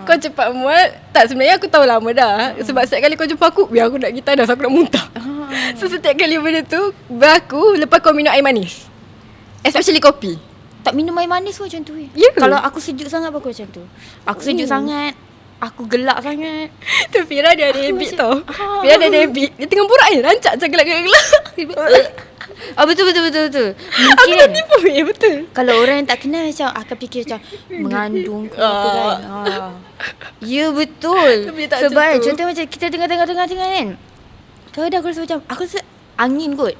Kau cepat mual. Tak, sebenarnya aku tahu lama dah. Sebab setiap kali kau jumpa aku, biar aku nak pergi tandas, aku nak muntah. So setiap kali benda tu berlaku lepas kau minum air manis, especially kopi. Tak minum air manis pun macam tu. Ya. Kalau aku sejuk sangat pun aku macam tu. Aku sejuk sangat, aku gelak sangat. Tu Fira dia ada Aku habit macam- tau. Fira dia ada habit. Dia tengah borak je, rancak macam gelak-gelak. Betul. Aku Mungkin tak tipu. Betul. kalau orang yang tak kenal macam akan fikir macam mengandung ke apa kan. Ya betul. Tapi tak Sebab macam tu. contoh macam kita tengah kan. Kadang aku rasa macam aku rasa angin kot.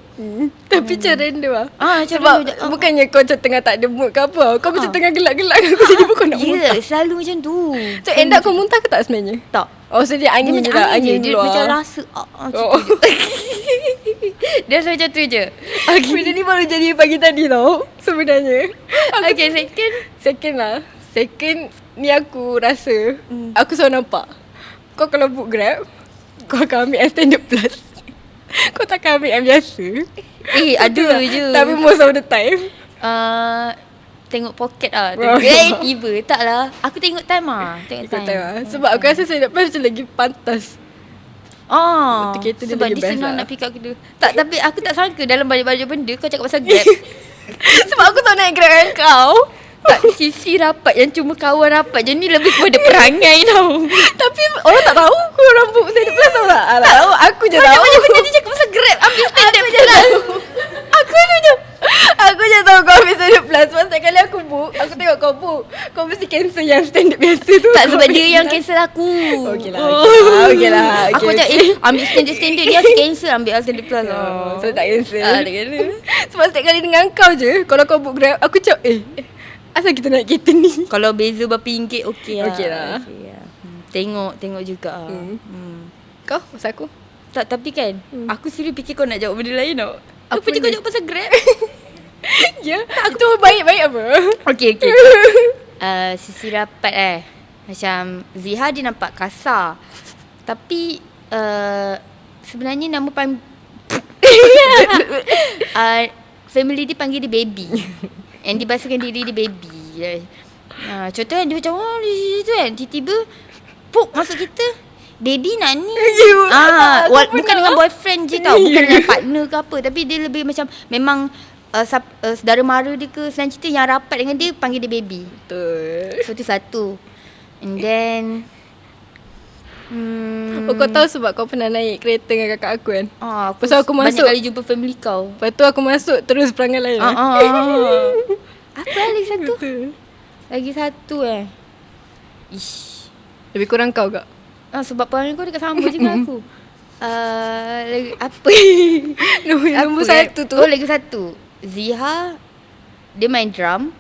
Tapi macam random lah. Macam Sebab random. bukannya kau macam tengah tak ada mood ke apa. Kau macam tengah gelak-gelak aku jadi kau nak muntah. Selalu macam tu. So end up kau muntah ke tak sebenarnya? Tak. Oh so dia angin je lah. Angin dia keluar. macam rasa macam Oh. tu je. Dia rasa macam tu je. Benda ni baru jadi pagi tadi tau sebenarnya. Okay, Second lah. Second ni aku rasa aku selalu nampak kau kalau book Grab kau akan ambil Extended Plus. Kau takkan ambil yang biasa. Ada je. Tapi most of the time tengok poket lah. Oh. Tiba. Tak lah. Aku tengok time lah. Tengok ikut time. time lah. Sebab aku rasa Extended Plus macam lagi pantas. Kereta dia sebab lagi dia best senang lah. nak pick up kita. Tak, tapi aku tak sangka dalam banyak-banyak benda kau cakap pasal Grab. Sebab aku tak naik Grab dengan kau. Tak, sisi rapat yang cuma kawan rapat je ni lebih kepada perangai tau. Tapi orang tak tahu kau orang book Extended Plus tau tak? Alah, aku je tahu. Banyak benda dia cakap pasal Grab. Ambil standard plus. Aku je tahu kau ambil Extended Plus. Pasal kali aku book, aku tengok kau book, kau mesti cancel yang standard biasa tu. Tak, sebab dia yang cancel aku. Okey lah. Okey lah. Aku macam ambil standard dia harus cancel, ambil standard plus. So tak cancel. Tak cancel. Sebab setiap kali dengan kau je, kalau kau book Grab, aku cakap asal kita naik kereta ni? Kalau beza berapa ringgit okey lah. Okey lah. Tengok juga. Kau pasal aku? Tak, tapi kan aku serius fikir kau nak jawab benda lain tau. Apa Apa je kau ni? jawab pasal Grab? Ya, aku tu baik-baik apa? Okey. Sisi rapat macam Ziha dia nampak kasar. Tapi sebenarnya nama family dia panggil dia baby. And dia basuhkan diri dia baby. Contohnya dia macam tu kan, tiba-tiba puk masuk kita. Baby nak ni. Bukan dengan boyfriend je tau. Bukan dengan partner ke apa. Tapi dia lebih macam memang saudara mara dia ke senang cerita yang rapat dengan dia panggil dia baby. Betul. So tu satu. And then Kau tahu sebab kau pernah naik kereta dengan kakak aku kan? Pasal aku banyak masuk kali jumpa family kau. Lepas tu aku masuk terus perangai lain. Apa lagi satu? Betul. Lagi satu Ish. Lebih kurang kau kak? Sebab perangai kau dekat sama je dengan aku. Lagi apa? Nombor satu tu. Lagi satu. Ziha dia main drum.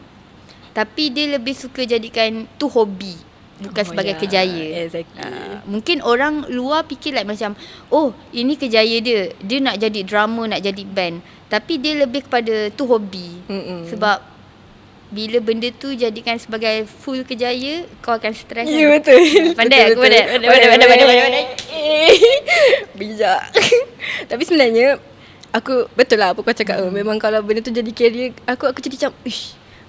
Tapi dia lebih suka jadikan tu hobi, bukan sebagai kerjaya. Exactly. Mungkin orang luar fikir like macam, ini kerjaya dia. Dia nak jadi drummer, nak jadi band. Tapi dia lebih kepada tu hobi. Sebab bila benda tu jadikan sebagai full kerjaya, kau akan stres. Ya betul. Pandai aku pandai. Bijak. Tapi sebenarnya aku betul lah apa kau cakap. Memang kalau benda tu jadi career, aku jadi macam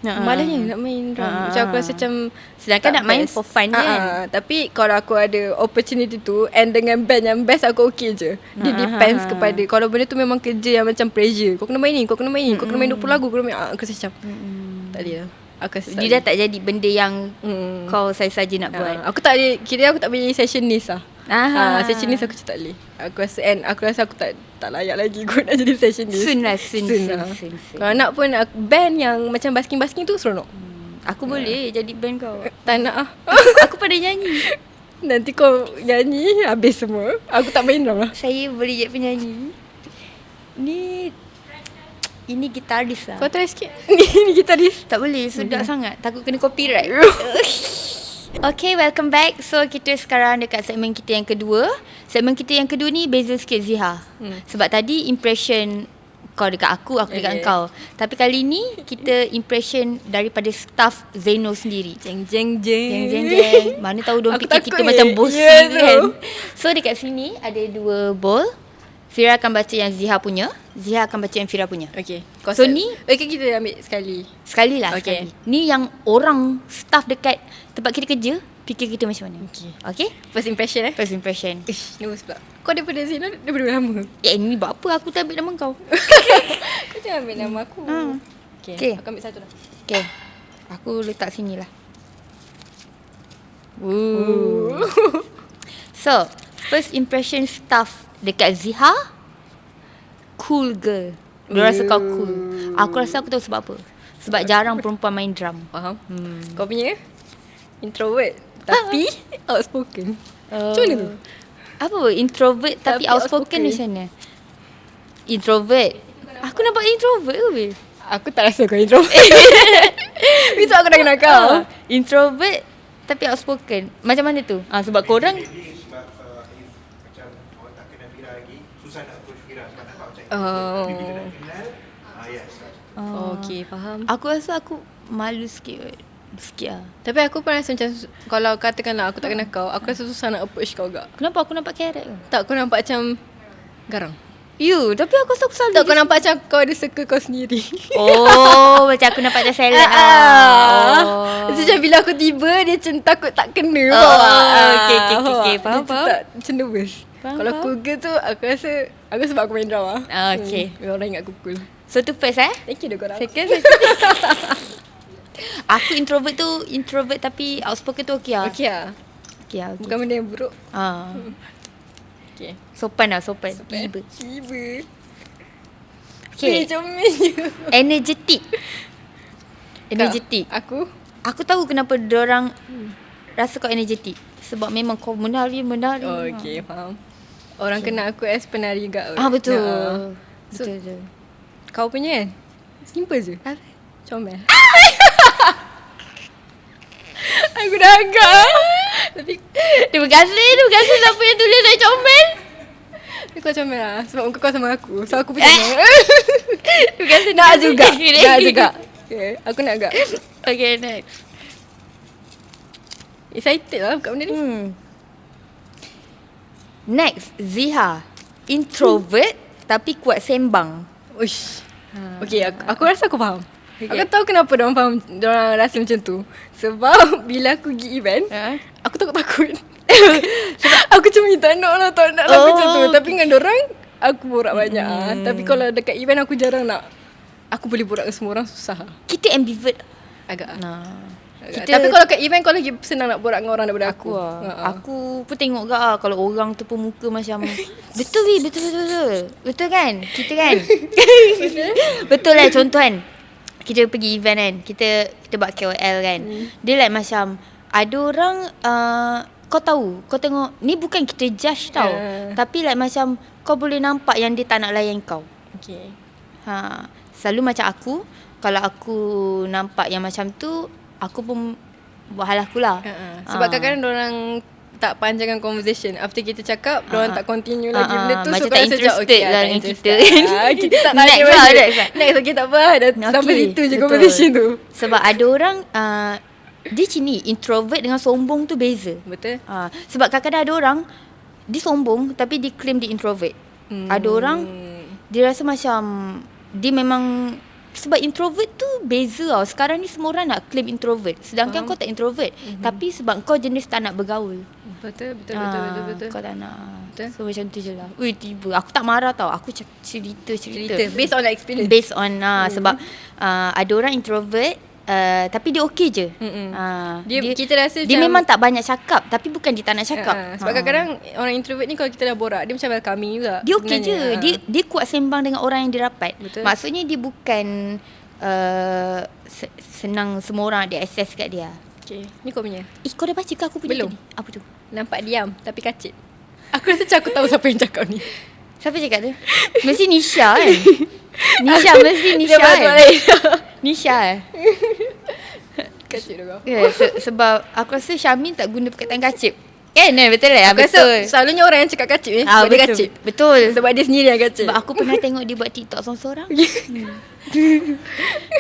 malahnya nak main drum. Macam aku rasa macam sedangkan nak main for fun kan. Tapi kalau aku ada opportunity tu and dengan band yang best, aku okay je. Dia depends kepada, kalau benda tu memang kerja yang macam pressure, kau kena main ni, kau kena main ni, kau kena main 20 lagu, kau kena main, aku rasa macam tak boleh lah. Aku rasa dia dah tak jadi benda yang kau saja nak buat. Aku tak ada, kira aku tak boleh sessionist lah. Sessionist aku macam tak boleh. Aku rasa aku tak layak lagi kot nak jadi sessionist. Soon. Kalau nak pun band yang macam basking-basking tu seronok. Aku boleh jadi band kau. Tak nak lah. Aku pandai nyanyi. Nanti kau nyanyi habis semua. Aku tak main drum lah. Saya boleh jadi penyanyi. Ini gitaris lah. Kau try sikit. Ni gitaris. Tak boleh, sudah sangat. Takut kena copyright. Okay, welcome back. So kita sekarang dekat segmen kita yang kedua. Segmen kita yang kedua ni beza sikit Ziha. Sebab tadi impression kau dekat aku dekat kau. Tapi kali ni kita impression daripada staff Zeno sendiri. Jeng. Mana tahu diorang Aku fikir kita takut macam bossy kan. tu. So dekat sini ada 2 bowl. Fira akan baca yang Ziha punya, Ziha akan baca yang Fira punya. Okay. So ni kita ambil sekali. sekali lah. Okay. Ni yang orang staff dekat tempat kita kerja fikir kita macam mana. Okay? First impression First impression. Nervous pula. Kau daripada Zeno daripada lama. Ni buat apa aku tak ambil nama kau? Kau jangan ambil nama aku. Okay. Aku ambil satu lah. Okay. Aku letak sini lah. So, first impression staff dekat Ziha, cool girl. Dia rasa kau cool. Aku rasa aku tahu sebab apa. Sebab jarang perempuan main drum. Faham? Kau punya introvert tapi outspoken. Macam mana tu? Apa introvert tapi outspoken outspoken. macam mana? Introvert. Aku nampak introvert ke weh? Aku tak rasa kau introvert. Bisa aku dah kenal kau. Introvert tapi outspoken. Macam mana tu? Sebab korang Sebab if macam orang tak kenal Fira lagi, susah nak approach Fira sebab nampak macam Oh. bila dah kenal, yes. Okay, faham. aku rasa aku malu sikit weh. Sikit lah. Tapi aku pernah rasa macam kalau katakanlah aku tak kenal kau, aku rasa susah nak approach kau gak. Kenapa aku nampak carrot ke? Tak, kau nampak macam garang. You, tapi aku rasa aku selalu Tak, kau nampak macam kau ada circle kau sendiri. Oh, macam aku nampak macam salad Macam bila aku tiba, dia macam takut tak kena. Okay, faham. Macam nervous. Faham, Kalau faham. aku girl tu, aku rasa sebab aku main drama. Okay. Orang ingat aku cool. So tu first Thank you dah korang. Second. Aku introvert tapi outspoken tu okay lah. Okay lah. Okay lah. Bukan benda yang buruk. Okay. Sopan lah, sopan. Tiba. Tiba. Okay. Comel je. Energetic. Aku? Aku tahu kenapa diorang rasa kau energetic. Sebab memang kau menari. Oh, okay, faham. Orang kenal aku as penari juga. Betul. So, Betul. kau punya kan? Simple je. Comel. Aku dah agak. Tapi Terima kasih siapa yang tulis saya comel. kau comel lah. Sebab muka kau sama aku. So aku punya. Terima kasih. Nak juga. Nak juga. Okay, aku nak agak. Okay, next. Excited lah buka benda ni. Next, Ziha. Introvert tapi kuat sembang. Uish. Okay, aku rasa aku faham. Okay. Aku tahu kenapa diorang rasa macam tu. Sebab bila aku pergi event, aku takut-takut. Aku cuma tak nak macam tu. Tapi dengan diorang, aku borak banyak. Tapi kalau dekat event aku jarang nak. Aku boleh borak dengan semua orang, susah. Kita ambivert. Agak. Kita- Tapi kalau kat event kau lagi senang nak borak dengan orang daripada aku. Aku pun tengok gak kalau orang tu pun muka macam betul betul kan kita kan betul lah. Contoh kan, kita pergi event kan, kita buat KOL kan, dia like macam ada orang kau tahu, kau tengok ni bukan kita judge tau, tapi like macam kau boleh nampak yang dia tak nak layan kau. Okay. Selalu macam aku, kalau aku nampak yang macam tu, aku pun buat hal aku lah. Sebab kadang-kadang diorang tak panjangkan conversation. After kita cakap, diorang tak continue lagi benda tu. macam So, tak kau rasa macam, interested lah tak dengan interested. kita. Kita tak Next tanya lah, balik. next lah. Next, okay, tak apa. Dah sampai situ je betul. conversation tu. Sebab ada orang dia sini introvert dengan sombong tu beza. Betul. Sebab kadang-kadang ada orang dia sombong tapi dia claim dia introvert. Ada orang dia rasa macam dia memang, sebab introvert tu beza tau. Sekarang ni semua orang nak claim introvert. Sedangkan kau tak introvert. Tapi sebab kau jenis tak nak bergaul. Betul. Kau tak nak. Betul. So macam tu je lah. Ui, tiba. Aku tak marah tau. Aku cerita. Based on experience. Based on sebab ada orang introvert tapi dia okey je. Kita rasa dia macam, memang tak banyak cakap, tapi bukan dia tak nak cakap. sebab kadang-kadang orang introvert ni kalau kita dah borak, dia macam welcoming juga. Dia okey je. sebenarnya. Dia kuat sembang dengan orang yang dia rapat. Betul. Maksudnya dia bukan senang semua orang ada access kat dia. Okay. Ni kau punya. Kau dah baca ke aku punya Belum. tadi? Apa tu? Nampak diam tapi kacip. Aku rasa macam aku tahu siapa yang cakap ni. Siapa cakap tu? Mesti Nisha kan? Nisha Dia kan? buat lain. Nisha Kacip dah kau. sebab aku rasa Syamin tak guna perkataan kacip. Kan? Betul lah. Aku rasa Betul. selalunya orang yang cakap kacip sebab dia betul. kacip. Betul. Sebab dia sendiri yang kacip. Sebab aku pernah tengok dia buat TikTok seorang-seorang.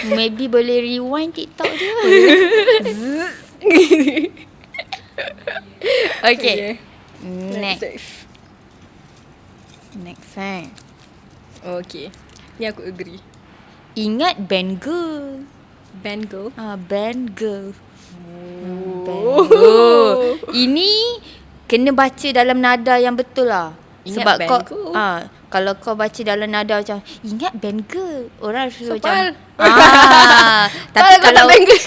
Maybe boleh rewind TikTok dia. Okay. Next kan. Okay. Ni aku agree. Ingat band girl. Band girl. Band girl. Band girl. Ini kena baca dalam nada yang betul lah. Ingat Sebab band kau girl. kalau kau baca dalam nada macam ingat band girl, orang rasa Sopal. macam tapi Kau tak band girl.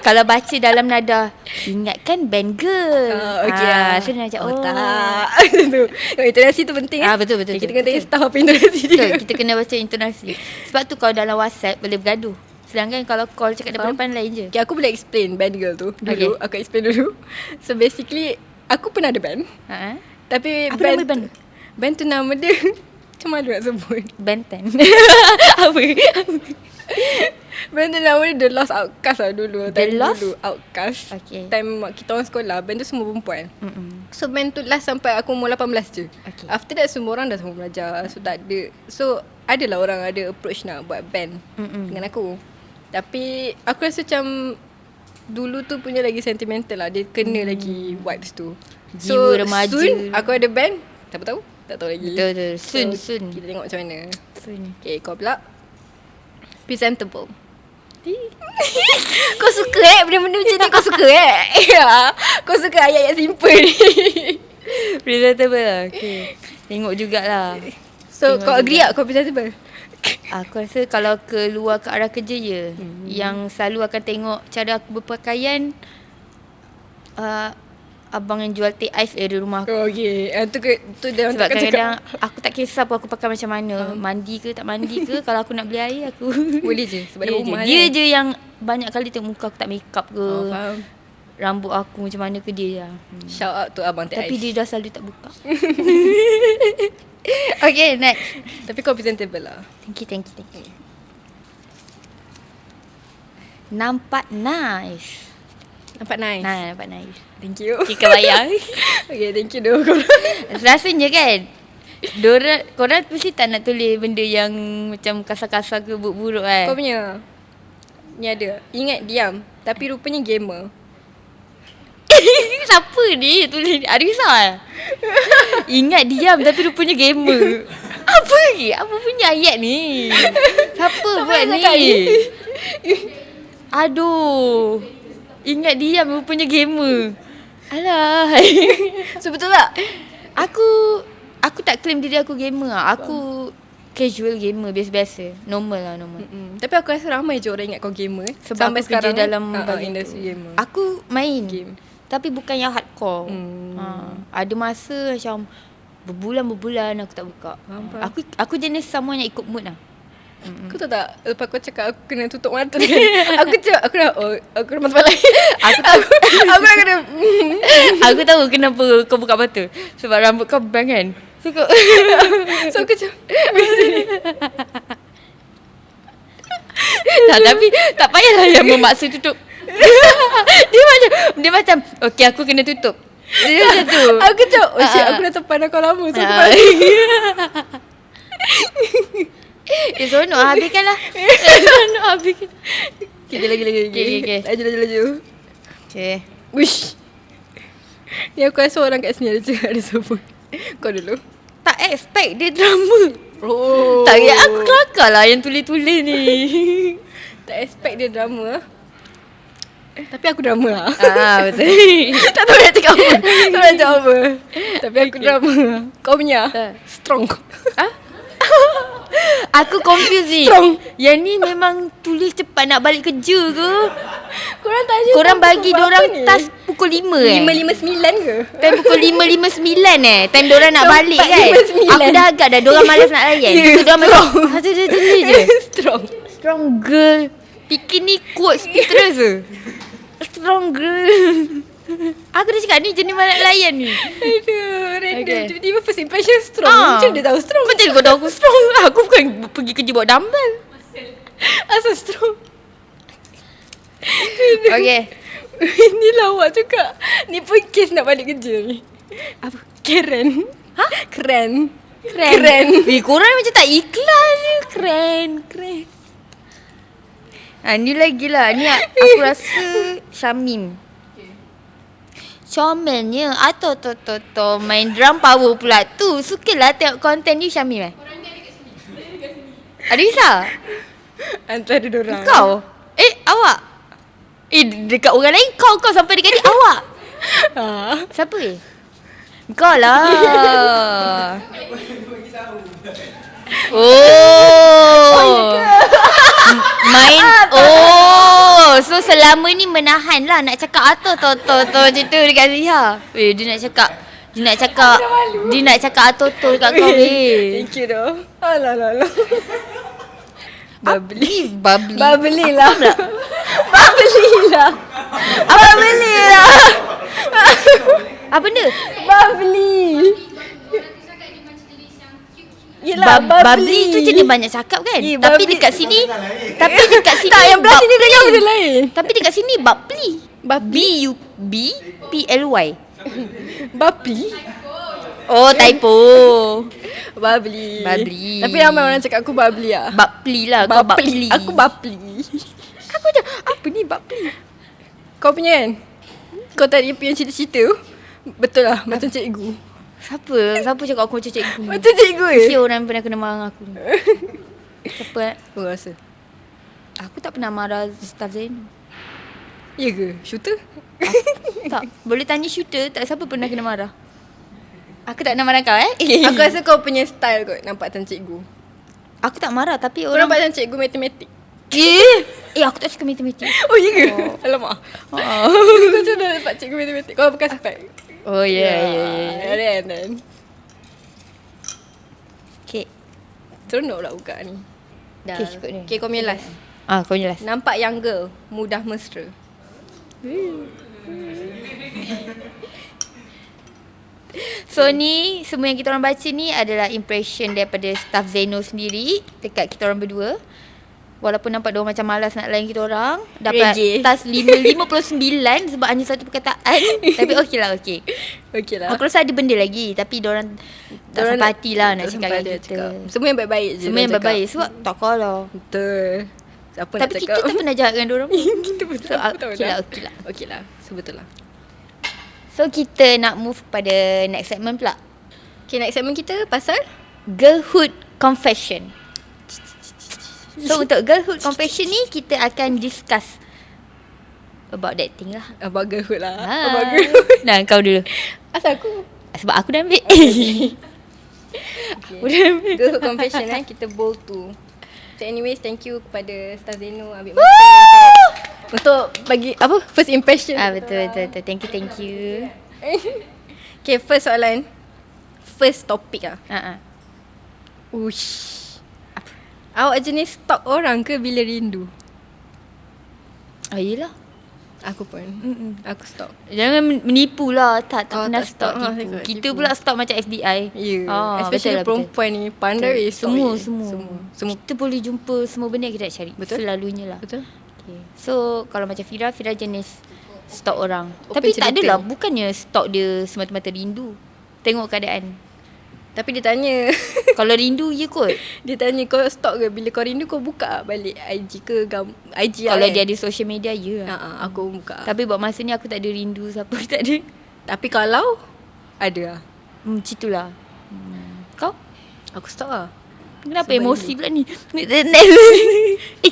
kalau baca dalam nada ingat kan band girl. So dia macam tak. Tu. Intonasi tu penting. Betul. Okay, kita kena tanya staff apa intonasi dia. Betul, kita kena baca intonasi. Sebab tu kalau dalam WhatsApp boleh bergaduh. Sedangkan kalau call cakap depan-depan lain je. Okay, aku boleh explain band girl tu dulu. Okay. Aku explain dulu. So basically, aku pernah ada band. Tapi Apa nama band? Band tu nama dia Macam mana nak sebut? Benten. Apa? Band tu nama dia The Lost Outcast lah dulu. The Lost? Dulu, Outcast. Okay. Time kita orang sekolah, band tu semua perempuan. So band tu last sampai aku umur 18 je. Okay. After that semua orang dah semua belajar. So tak ada. So adalah orang ada approach nak buat band dengan aku. Tapi aku rasa macam dulu tu punya lagi sentimental lah. Dia kena lagi vibes tu. Jiwa remaja. Soon aku ada band. Siapa tahu? Tak tahu lagi. Betul. Soon. Kita tengok macam mana. Soon. Okay, kau pula. Presentable. Kau suka benda-benda macam ni kau suka ya. Kau suka ayat-ayat simple ni. Presentable lah. Okay. Tengok jugalah. So Tengok kau agree tak kau presentable? Aku rasa kalau keluar ke arah kerja je, yang selalu akan tengok cara aku berpakaian, abang yang jual teh ais ada rumah aku. Oh, okay. Tu dia orang Sebab takkan kadang-kadang cakap. aku tak kisah pun aku pakai macam mana. Mandi ke tak mandi ke, kalau aku nak beli air aku Boleh je sebab dia rumah Dia kan? je yang banyak kali tengok muka aku tak make up ke, Faham. rambut aku macam mana ke dia lah. Shout out to abang teh Tapi ais. dia dah selalu tak buka. Okay, next. Tapi kau presentable lah. Thank you. Nampak nice. Nampak nice. Nampak nice. Thank you. Kita bayar. Okay, thank you doh. Rasanya kan, korang mesti tak nak tulis benda yang macam kasar-kasar ke buruk-buruk kan. Kau punya ni ada. Ingat diam tapi rupanya gamer. Siapa ni tulis ni? Arisa. Ingat diam tapi rupanya gamer. Apa ni? Apa punya ayat ni? Siapa buat ni? Aduh. Ingat diam rupanya gamer. Alah. So betul tak? Aku tak claim diri aku gamer lah. Aku casual gamer, biasa-biasa. Normal lah, normal. Tapi aku rasa ramai je orang ingat kau gamer. Sebab sampai aku kerja sekarang dalam bagian bagian industri tu. gamer. Aku main Game. tapi bukan yang hardcore. Ada masa macam berbulan-bulan aku tak buka. Faham. Aku jenis someone yang ikut mood lah. Kau tahu tak, lepas kau cakap aku kena tutup mata kan. Aku dah mata lain. Aku dah kena. Aku tahu kenapa kau buka mata. Sebab rambut kau bang kan. So kau So aku macam tak, tapi tak payahlah yang memaksa tutup. Dia macam okey aku kena tutup. Dia macam tu. Aku macam oh shit aku dah terpandang kau lama. So aku Seronok habiskan lah. Seronok habiskan. kita lagi. Okay. Laju. Okay. Wish. Ni aku rasa orang kat sini ada sebut. Kau dulu. Tak expect dia drama. Oh. Tak ya aku kelakar lah yang tulis-tulis ni. Tak expect dia drama. Tapi aku drama lah. Betul. Tak tahu nak cakap apa. Tapi aku drama. Kau punya strong. Aku confused ni. Strong. Yang ni memang tulis cepat nak balik kerja ke? Korang tanya Korang bagi dorang task pukul 5 5:59 ke? Time pukul 5:59 time dorang nak balik kan. 4:59. Aku dah agak dah dorang malas nak layan. So dorang macam dia tulis je. Strong girl. Fikir ni quotes Pinterest ke? Strong girl. Aku dah cakap ni jenis malas layan ni. Aduh, random. Okay. Tiba-tiba first impression strong. Macam dia tahu strong. Macam kau tahu aku strong. Aku bukan pergi kerja bawa dumbbell. Asal strong. Okay. Ni lawak juga. Ni pun kes nak balik kerja ni. Apa? Keren. Keren. Weh, korang macam tak ikhlas je. Keren. Ni lagi lah. Ni aku rasa Syamim. Comelnya atau main drum power pula tu. Sukalah tengok konten ni Syamim Ada Isa? Antara dorang. Kau? Awak? Dekat orang lain kau sampai dekat ni awak. Siapa? Kau lah. Main so selama ni menahan lah nak cakap atau macam tu dekat Zia. Weh dia nak cakap atau dekat kau weh. Thank you doh. Alah. Bubbly Bubbly lah. Apa benda? Bubbly. Yelah, Bubbly tu jenis banyak cakap kan. Eh, Tapi bubbly. dekat sini Tak, yang belah sini dengar benda lain. Tapi dekat sini bubbly. Bubbly. B-U-B-P-L-Y. Bubbly. Oh, typo. Bubbly. Bubbly. Tapi ramai orang cakap aku bubbly lah. Bubbly lah. Kau bubbly. Aku bubbly. Aku macam, apa ni bubbly? Kau punya kan? Kau tadi punya cerita-cerita tu, betul lah, macam cikgu. Siapa cakap aku macam cikgu ni? Macam cikgu Mesti orang pernah kena marah aku ni. Siapa? Kau rasa? Aku tak pernah marah staff Zainul. Ya ke? Shooter? Tak. Boleh tanya shooter, tak siapa pernah kena marah. Aku tak nak marah kau Aku rasa kau punya style kot, nampak macam cikgu. Aku tak marah tapi Kau orang nampak macam cikgu matematik. aku tak suka matematik. Oh, ya ke? Alamak. Kau macam dah nampak cikgu matematik. Kau pakai spek. Oh ya. Then. Okay. Seronok pula buka ni. Dah. Okay, cukup ni. Okay, kau punya last. Kau jelas. Nampak younger, mudah mesra. So ni semua yang kita orang baca ni adalah impression daripada staff Zeno sendiri dekat kita orang berdua. Walaupun nampak dia orang macam malas nak layan kita orang, dapat Reggae. tas 59 sebab hanya satu perkataan. Tapi okey lah, okey. Okey lah. Aku rasa ada benda lagi tapi dia orang tak Diorang sampai hati lah nak tak cakap sampai dengan dia kita. cakap. Semua yang baik-baik je. Semua yang diorang baik-baik cakap. sebab tak kalah. Betul. Siapa nak Tapi cakap? kita tak pernah jahat dengan diorang. Kita betul. So, okey lah, okey lah. Okey lah. So betul lah. So kita nak move pada next segment pula. Okay, next segment kita pasal Girlhood Confession. So untuk Girlhood Confession ni kita akan discuss about that thing lah. about girlhood lah. Ha. About girlhood. Nah, kau dulu. Asal aku? Sebab aku dah ambil. Okay. Girlhood confession kita bowl tu. So anyways, thank you kepada Ustaz Zeno ambil masa untuk bagi apa first impression. Betul. Thank you. Okay, first soalan. First topic lah. Ush. Awak jenis stalk orang ke bila rindu? Yelah. Aku pun. Aku stalk. Jangan menipu lah. Tak pernah tak stalk stalk. tipu. Tengok, Kita tipu. pula stalk macam FBI. Yeah. Especially betul lah, perempuan ni pandai Semua. Semua. Kita boleh jumpa semua benda kita nak cari. Betul. Selalunya lah. Betul. Okay. So kalau macam Fira jenis stalk orang. Open Tapi tak cerita. adalah. Bukannya stalk dia semata-mata rindu. Tengok keadaan. Tapi dia tanya Kalau rindu je kot. dia tanya kau stalk ke, bila kau rindu kau buka balik IG ke IG lah Kalau kan? dia ada social media, ya lah. aku buka. Tapi buat masa ni aku tak ada rindu siapa. Tak ada. Tapi kalau ada lah, Macam itulah. Kau? aku stalk lah. Kenapa Sebab emosi pula ni?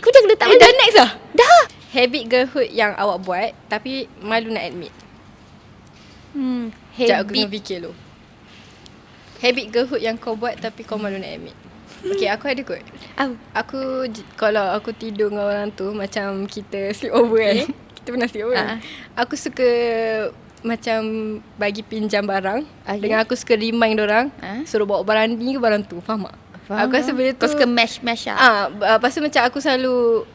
Kau dah letak dah next lah. Dah. Habit girlhood yang awak buat tapi malu nak admit. Sekejap aku kena Habit. fikir dulu. Habit girlhood yang kau buat tapi kau malu nak admit. Okay, aku ada kot. Kalau aku tidur dengan orang tu, macam kita sleepover kan. Kita pernah sleepover kan. Aku suka macam bagi pinjam barang. Dengan aku suka remind dorang suruh bawa barang ni ke barang tu. Faham tak? Aku rasa benda tu Kau suka mash lah. lepas tu macam aku selalu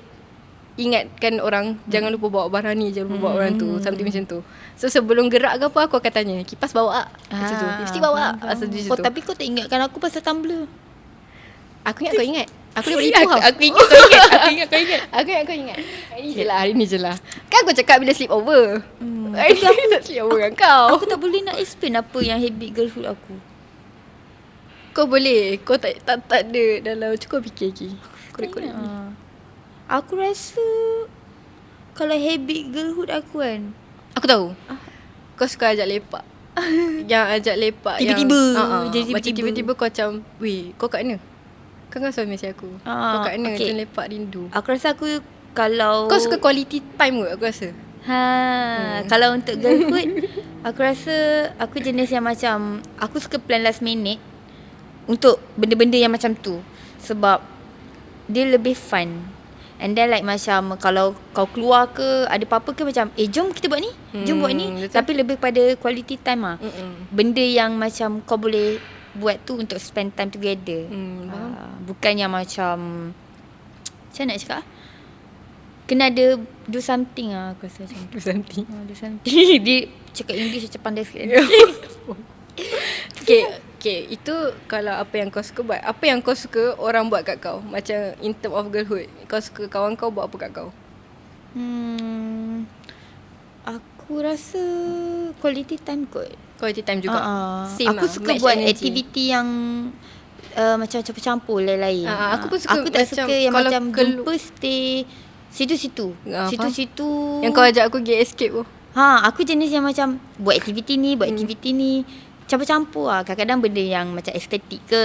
ingatkan orang jangan lupa bawa barang ni, jangan lupa bawa barang tu, something macam tu. So sebelum gerak ke apa aku akan tanya, kipas bawa tak? Macam tu. Mesti bawa tak? Asal macam tu. Tapi kau tak ingatkan aku pasal Tumblr. Aku ingat kau ingat. Aku dah beripu kau. Aku ingat kau ingat. Aku ingat kau ingat. Aku ingat kau ingat. Hari ni je lah. Kan aku cakap bila sleep over. Hari ni aku tak sleep over dengan kau. Aku tak boleh nak explain apa yang habit girlhood aku. Kau boleh. Kau tak ada dalam. Cuba fikir lagi. Kau rekod lagi. Aku rasa kalau habit girlhood aku kan, Aku tahu. Kau suka ajak lepak. Yang ajak lepak Tiba-tiba. yang Jadi macam tiba-tiba. tiba-tiba kau macam, weh, kau kat mana? Kan suami macam aku. Kau kat mana? okay. Macam lepak rindu. aku rasa aku kalau Kau suka quality time kot aku rasa. Kalau untuk girlhood, aku rasa aku jenis yang macam aku suka plan last minute untuk benda-benda yang macam tu. Sebab dia lebih fun. And then like macam kalau kau keluar ke ada apa-apa ke macam jom kita buat ni. Jom buat ni. betul. Tapi lebih pada quality time lah. Benda yang macam kau boleh buat tu untuk spend time together. Bukan yang macam nak cakap? Kena ada do something lah aku rasa macam tu. Something. Do something. Dia cakap English macam pandai sikit. Okay, Okay, itu kalau apa yang kau suka buat. Apa yang kau suka orang buat kat kau? Macam in term of girlhood, kau suka kawan kau buat apa kat kau? Aku rasa quality time kot. Quality time juga. Same Aku lah, suka match buat energy. aktiviti yang macam campur-campur lain-lain. Aku pun suka Aku tak macam suka yang kalau macam jumpa stay situ-situ. Situ-situ. Yang kau ajak aku pergi escape tu. Aku jenis yang macam buat aktiviti ni, buat aktiviti ni. Campur-campur lah. Kadang-kadang benda yang macam estetik ke,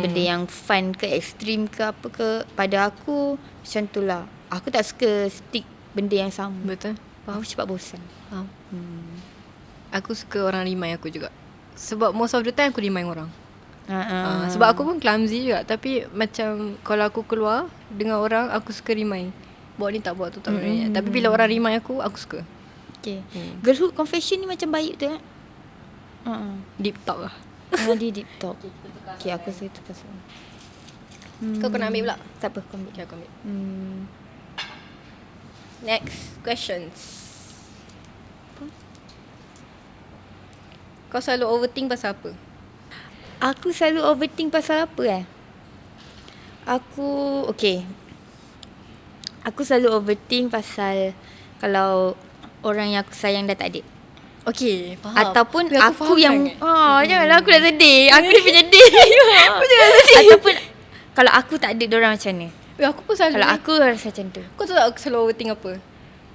benda yang fun ke, ekstrim ke, apa ke. Pada aku, macam tu lah. Aku tak suka stick benda yang sama. Betul. Aku cepat bosan. Faham. Aku suka orang remind aku juga. Sebab most of the time aku remind orang. Sebab aku pun clumsy juga. Tapi macam kalau aku keluar dengan orang, aku suka remind. Buat ni tak buat tu tak buat ni. Tapi bila orang remind aku suka. Okay. Girlhood confession ni macam baik tu kan? Deep talk lah. Dia deep talk. Okay, aku rasa itu pasal. Kau nak ambil pula? Tak apa, kau ambil. Okay, aku ambil. Next questions. Kau selalu overthink pasal apa? Aku selalu overthink pasal apa Aku selalu overthink pasal kalau orang yang aku sayang dah tak ada. Okay, faham. Ataupun tapi aku yang sangat. janganlah aku dah sedih. Aku ni penyedih. Aku jangan sedih. Ataupun kalau aku tak ada diorang macam mana? Aku pun selalu. Kalau aku rasa macam tu. Kau tahu tak aku selalu overthink apa?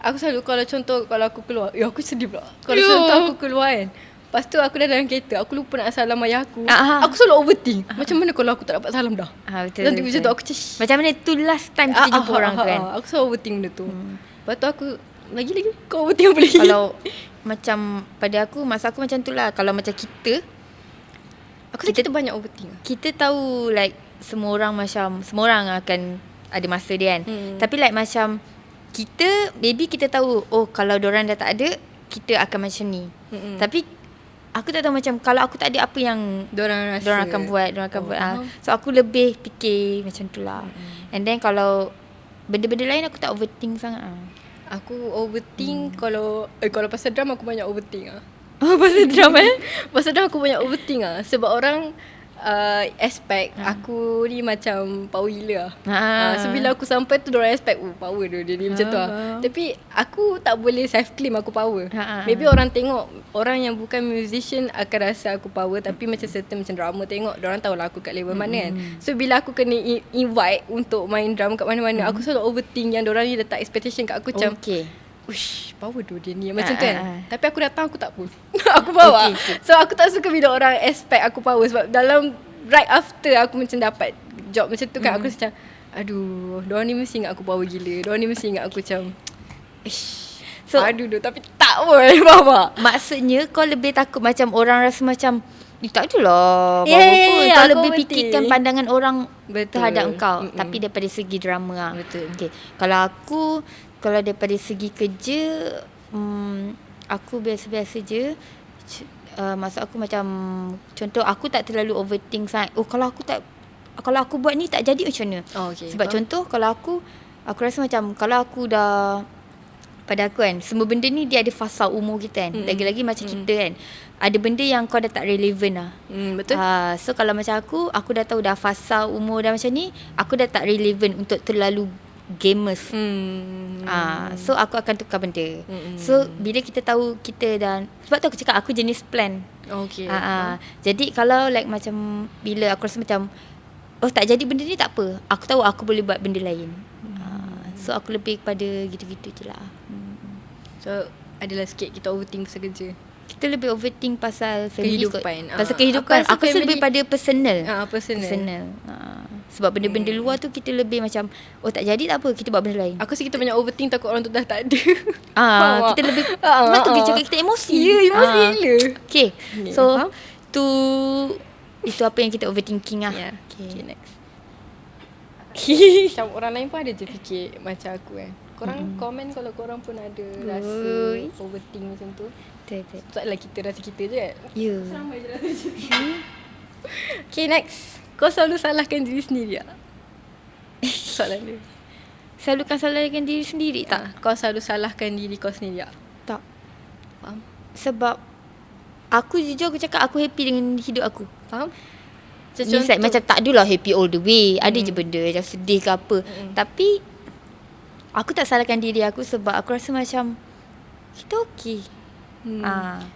Aku selalu kalau aku keluar, aku sedih pula. Kalau contoh aku keluar kan, lepas tu aku dah dalam kereta, aku lupa nak salam ayah aku. Aku selalu overthink. Macam mana kalau aku tak dapat salam dah? Betul. Dan macam tu aku macam mana tu last time kita jumpa orang tu kan? Aku selalu overthink benda tu. Lepas tu aku lagi kau overthink apa lagi? Kalau macam pada aku, masa aku macam tu lah. Kalau macam kita kita banyak overthink. Kita tahu like semua orang akan ada masa dia kan. Tapi like macam kita, maybe kita tahu kalau diorang dah tak ada, kita akan macam ni. Tapi aku tak tahu macam kalau aku tak ada, apa yang diorang akan buat. So aku lebih fikir macam tu lah. And then kalau benda-benda lain aku tak overthink sangat Aku overthink kalau pasal drama aku banyak overthink pasal drama Pasal drama aku banyak overthink sebab orang expect aku ni macam power gila so bila aku sampai tu diorang expect power dia ni macam tu Tapi aku tak boleh self claim aku power. Maybe orang tengok, orang yang bukan musician akan rasa aku power. Tapi macam certain macam drama tengok, diorang tahulah aku kat level mana kan. So bila aku kena invite untuk main drum kat mana-mana, aku selalu overthink yang diorang ni letak expectation kat aku macam uish, power tu dia ni macam tu kan. Tapi aku datang aku tak pun aku bawa. So aku tak suka bila orang expect aku power. Sebab dalam right after aku macam dapat job macam tu kan, aku macam aduh, diorang ni mesti ingat aku power gila. Diorang ni mesti ingat aku macam so, tapi tak pun. Faham. Maksudnya kau lebih takut macam orang rasa macam tak adalah Ya, pun. Kau lebih aku fikirkan pandangan orang terhadap kau. Mm-mm. Tapi daripada segi drama Betul. Okay. Kalau daripada segi kerja, aku biasa-biasa je. Maksud aku macam, contoh aku tak terlalu overthink sangat. Kalau aku buat ni tak jadi macam mana? Sebab contoh kalau aku rasa macam kalau aku dah, pada aku kan, semua benda ni dia ada fasa umur kita kan. Lagi-lagi macam kita kan, ada benda yang kau dah tak relevan lah. Betul. So kalau macam aku dah tahu dah fasa umur dah macam ni, aku dah tak relevan untuk terlalu gamers. So aku akan tukar benda. So bila kita tahu kita dah, sebab tu aku cakap aku jenis plan. Jadi kalau like macam bila aku rasa macam tak jadi benda ni, tak apa, aku tahu aku boleh buat benda lain. So aku lebih kepada gitu-gitu je lah. So adalah sikit kita overthink pasal kerja. Kita lebih overthink pasal family kehidupan. Pasal kehidupan. Aku rasa lebih pada personal. Personal. Sebab benda-benda luar tu kita lebih macam tak jadi tak apa, kita buat benda lain. Aku rasa kita banyak overthink takut orang tu dah tak ada. Kita lebih memang tu kita cakap kita emosi. Ya, emosi gila. Okay. So itu apa yang kita overthinking lah. Okay, next. Macam orang lain pun ada je fikir macam aku kan. Korang komen kalau korang pun ada rasa overthink macam tu. Betul. Taklah kita rasa kita je kan. Ya. Sama je rasa macam tu. Okay, next. Kau selalu salahkan diri sendiri tak? Soalan dia. Selalukan salahkan diri sendiri tak? Kau selalu salahkan diri kau sendiri tak? Tak. Faham? Sebab Aku jujur aku cakap aku happy dengan hidup aku. Faham? Misal macam tak adalah happy all the way. Ada je benda macam sedih ke apa. Tapi aku tak salahkan diri aku sebab aku rasa macam kita okey.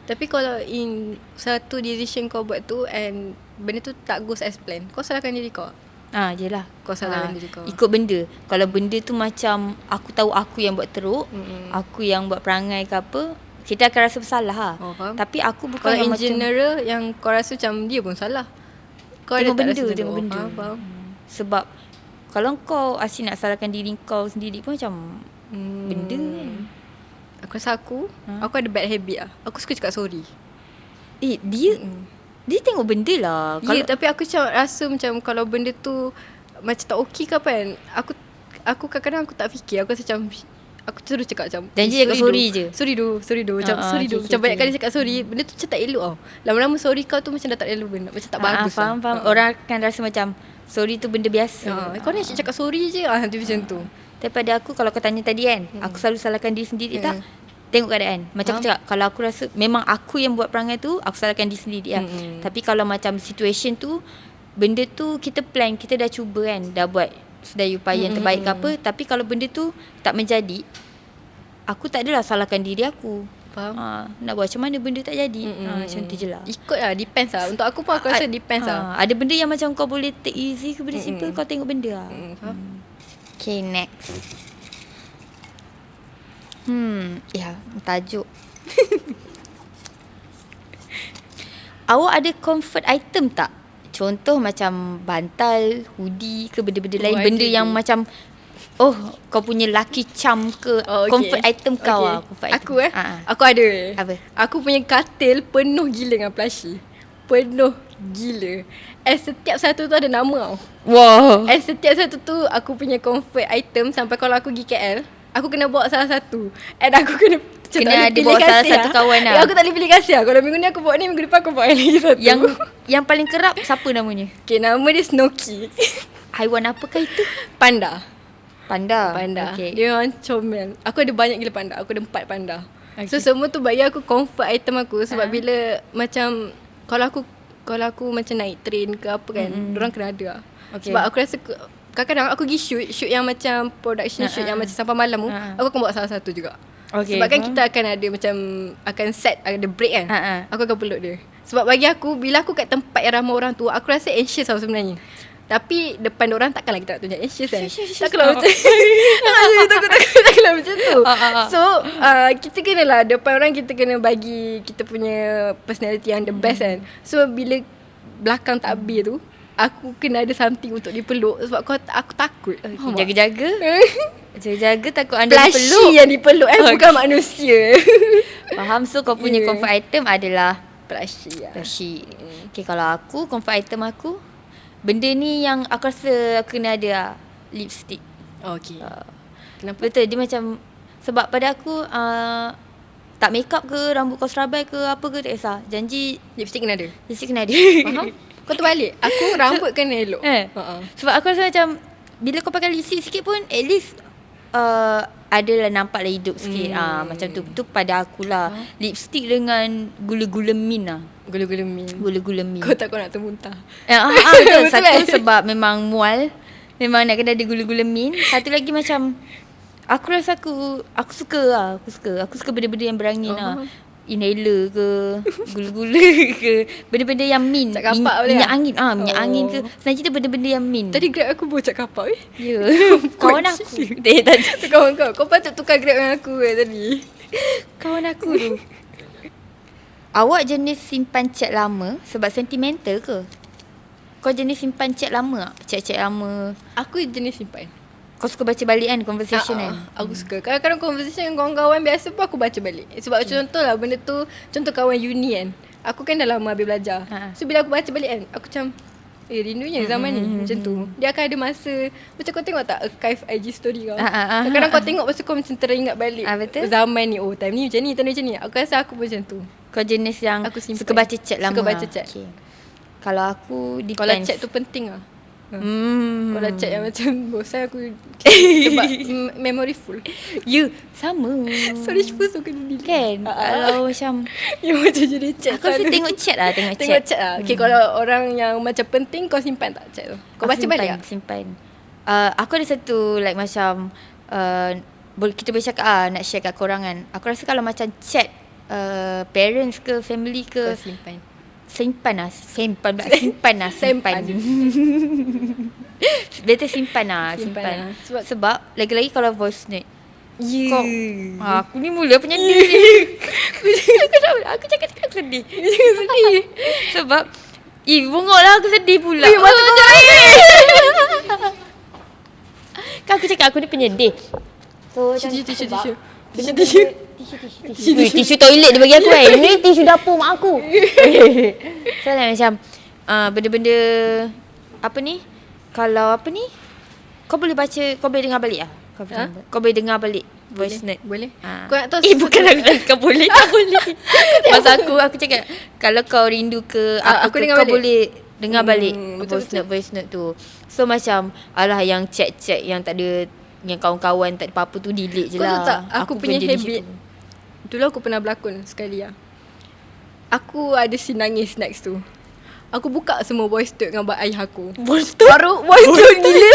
Tapi kalau in satu decision kau buat tu and benda tu tak goes as plan, kau salahkan diri kau. Jelah. Kau salahkan diri kau. Ikut benda. Kalau benda tu macam aku tahu aku yang buat teruk, aku yang buat perangai ke apa, kita akan rasa bersalah Faham? Tapi aku bukan kalau yang in macam general yang kau rasa macam dia pun salah. Kau tengok ada tak benda, rasa tengok benda. Faham? Sebab kalau kau asyik nak salahkan diri kau sendiri pun macam benda kan. Aku rasa aku ada bad habit lah. Aku suka cakap sorry. Dia tengok benda lah. Ya, tapi aku macam rasa macam kalau benda tu macam tak okey ke apa kan, aku kadang-kadang aku tak fikir. Aku rasa macam aku terus cakap macam janji cakap sorry je. Sorry do macam sorry do. Macam banyak kali cakap sorry, benda tu macam tak elok tau. Lama-lama sorry kau tu macam dah tak relevan, macam tak bagus. Faham. Orang akan rasa macam sorry tu benda biasa. Kau ni asyik cakap sorry je tu macam tu. Daripada aku, kalau kau tanya tadi kan, aku selalu salahkan diri sendiri tak? Tengok keadaan. Macam aku cakap, kalau aku rasa memang aku yang buat perangai tu, aku salahkan diri sendiri lah. Tapi kalau macam situation tu, benda tu kita plan, kita dah cuba kan, dah buat sedaya upaya yang terbaik ke apa. Tapi kalau benda tu tak menjadi, aku tak adalah salahkan diri aku. Faham? Nak buat macam mana benda tak jadi. Macam tu je lah. Ikut lah, depends lah. Untuk aku pun aku rasa depends lah. Ada benda yang macam kau boleh take easy ke benda simple, kau tengok benda lah. Faham? Okay, next. Tajuk. Awak ada comfort item tak? Contoh macam bantal, hoodie ke benda-benda lain. Benda yang macam kau punya lucky charm ke comfort item kau lah. Aku aku ada. Apa? Aku punya katil penuh gila dengan plushie. Penuh gila. Setiap satu tu ada nama tau. Wow. Setiap satu tu aku punya comfort item. Sampai kalau aku pergi KL, aku kena bawa salah satu. And aku kena ada bawa salah satu kawan lah. Aku tak boleh pilih kasih lah. Kalau minggu ni aku bawa ni, minggu depan aku bawa lagi satu. Yang paling kerap siapa namanya? Okay, nama dia Snowky. Haiwan apakah itu? Panda. Okay. Dia memang comel. Aku ada banyak gila panda. Aku ada 4 panda. So semua tu bagi aku comfort item aku. Sebab bila macam Kalau aku macam naik train ke apa kan, dorang kena ada lah. Sebab aku rasa kadang-kadang aku pergi shoot yang macam production shoot yang macam sampai malam tu, aku akan bawa salah satu juga. Sebab kan kita akan ada macam akan set, ada break kan. Aku akan peluk dia. Sebab bagi aku, bila aku kat tempat yang ramai orang tu, aku rasa anxious tau sebenarnya. Tapi depan orang takkanlah kita nak tunjuk anxious kan. Takkanlah macam takkanlah macam tu. So kita kenalah depan orang, kita kena bagi kita punya personality yang the best kan. So bila belakang takbir tu, aku kena ada something untuk dipeluk. Sebab aku takut. Jaga-jaga. Jaga-jaga takut anda dipeluk. Plushie yang dipeluk bukan manusia. Faham. So kau punya comfort item adalah plushie lah. Plushie. Okay, kalau aku, comfort item aku, benda ni yang aku rasa aku kena ada lah, lipstick. Okay. Kenapa? Betul, dia macam, sebab pada aku tak make up ke, rambut kau serabai ke, apa ke, tak kisah. Janji lipstick kena ada. lipstick kena ada. Faham? Kau terbalik. Aku rambut kena elok. Sebab aku rasa macam bila kau pakai lipstick sikit pun, at least adalah nampaklah hidup sikit. Macam tu. Tu pada akulah. Lipstick dengan gula-gula mint lah. Gula-gula mint. Gula-gula mint. Kau takut nak termuntah. Betul. Satu sebab memang mual. Memang nak kena ada gula-gula mint. Satu lagi macam aku rasa aku suka lah. Aku suka benda-benda yang berangin lah. Inhaler ke, gula-gula ke, benda-benda yang mint. Cak kapak boleh minyak lah? angin. Minyak angin ke. Sebenarnya cerita benda-benda yang mint. Tadi grab aku bawa cak kapak Ya. Kawan aku. Tadi. Kawan kau patut tukar grab dengan aku tadi. Kawan aku tu. Awak jenis simpan chat lama sebab sentimental ke? Kau jenis simpan chat lama tak? Chat-chat lama. Aku jenis simpan. Kau suka baca balik kan conversation kan? Aku suka. Kadang-kadang conversation dengan kawan-kawan biasa pun aku baca balik. Sebab contoh lah benda tu, contoh kawan uni kan. Aku kan dah lama habis belajar. So bila aku baca balik kan, aku macam rindunya zaman ni. Macam tu. Dia akan ada masa, macam kau tengok tak archive IG story kau. Kadang-kadang kau tengok pasal kau macam teringat balik. Betul. Zaman ni, time ni macam ni, time ni macam ni. Aku rasa aku pun macam tu. Kau jenis yang aku suka baca chat lama. Suka baca chat. Okay. Kalau aku depends. Kalau chat tu penting lah. Kalau chat yang macam bosan aku sebab memory full. You sama. Sorry full so kena delete. Kan kalau macam Yang macam jadi chat. aku rasa tengok chat lah. Tengok Tengok chat. chat lah. Okay, kalau orang yang macam penting kau simpan tak chat tu? Kau baca simpan, balik tak? Simpan. Aku ada satu like macam kita boleh cakap nak share kat korang kan. Aku rasa kalau macam chat parents ke family ke, Kau simpan. Simpan lah. Simpan. Better simpan lah. Simpan lah. Sebab lagi-lagi kalau voice note. Yeah. Aku ni mula penyedih ni. Aku cakap aku sedih. Sedih. Sebab bongok lah aku sedih pula. Mata kau Kan aku cakap aku ni penyedih. So Tisu. Tisu toilet dia bagi aku kan. Ni tisu dapur mak aku. So like macam benda-benda apa ni? Kalau apa ni? Kau boleh baca, kau boleh dengar balik lah. Kau boleh dengar balik voice note. Boleh. Kau nak tahu bukan aku cakap boleh. Tak boleh. Masa aku cakap kalau kau rindu ke aku dengar kau balik. boleh dengar balik betul. voice note tu. So macam alah yang chat-chat yang tak ada, yang kawan-kawan tak ada apa-apa tu delete je Kau lah. tahu tak, aku punya pun jadi habit. situ. Dulu aku pernah berlakon sekali lah. Aku ada scene nangis next tu. Aku buka semua voice note dengan ayah aku. Voice note? Baru voice note gila.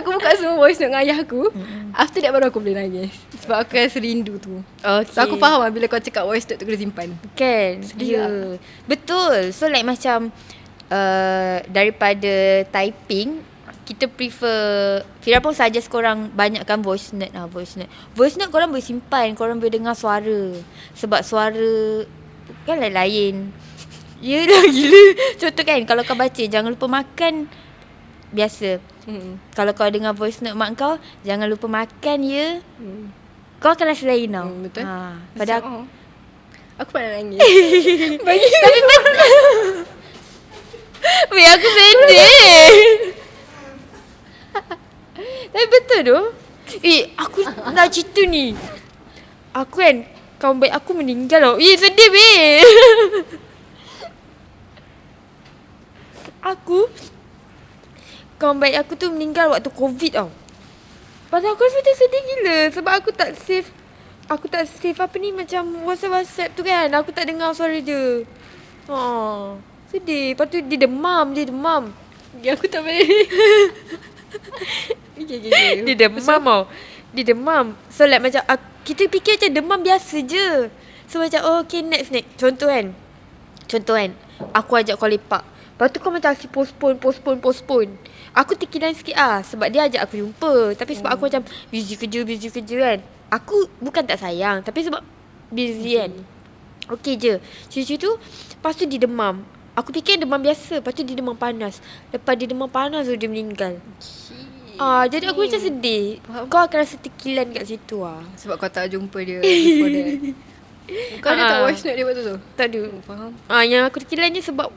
Aku buka semua voice note dengan ayah aku. After that baru aku boleh nangis. Sebab aku rasa rindu tu. Okay. So aku faham lah bila kau cakap voice note tu kena simpan. Kan? Sedih Betul. So like macam daripada typing, kita prefer, Fira pun suggest korang banyakkan voice note lah. Voice note korang boleh simpan, korang boleh dengar suara. Sebab suara kan lain-lain. Yelah gila. Contoh kan, kalau kau baca jangan lupa makan, biasa. Kalau kau dengar voice note mak kau, jangan lupa makan ya. Kau akan rasa lain tau. Betul. Pada aku pernah nangis. Tapi betul. Weh aku sedih. Tapi betul tu. Aku nak cerita ni. Aku kan, kawan baik aku meninggal tau. Sedih weh. Kawan baik aku tu meninggal waktu COVID tau. Pasal aku rasa macam sedih gila. Sebab aku tak save apa ni, macam WhatsApp tu kan. Aku tak dengar suara dia. Sedih. Lepas tu dia demam. Aku tak boleh. Dia demam tau. Dia demam. So like macam kita fikir macam demam biasa je. So macam okay next. Contoh kan, aku ajak kau lepak. Lepas tu kau macam asyik postpone. Aku terkilan sikit sebab dia ajak aku jumpa. Tapi sebab aku macam busy kerja kan. Aku bukan tak sayang, tapi sebab busy kan. Okay je. Cucu tu, lepas tu dia demam. Aku fikir demam biasa. Lepas tu dia demam panas. Lepas dia demam panas tu dia meninggal. Jadi aku macam sedih. Kau akan rasa terkilan kat situ Sebab kau tak jumpa dia before that. Kau ada tak voice note dia waktu tu? Tak ada. Faham. Yang aku terkilannya sebab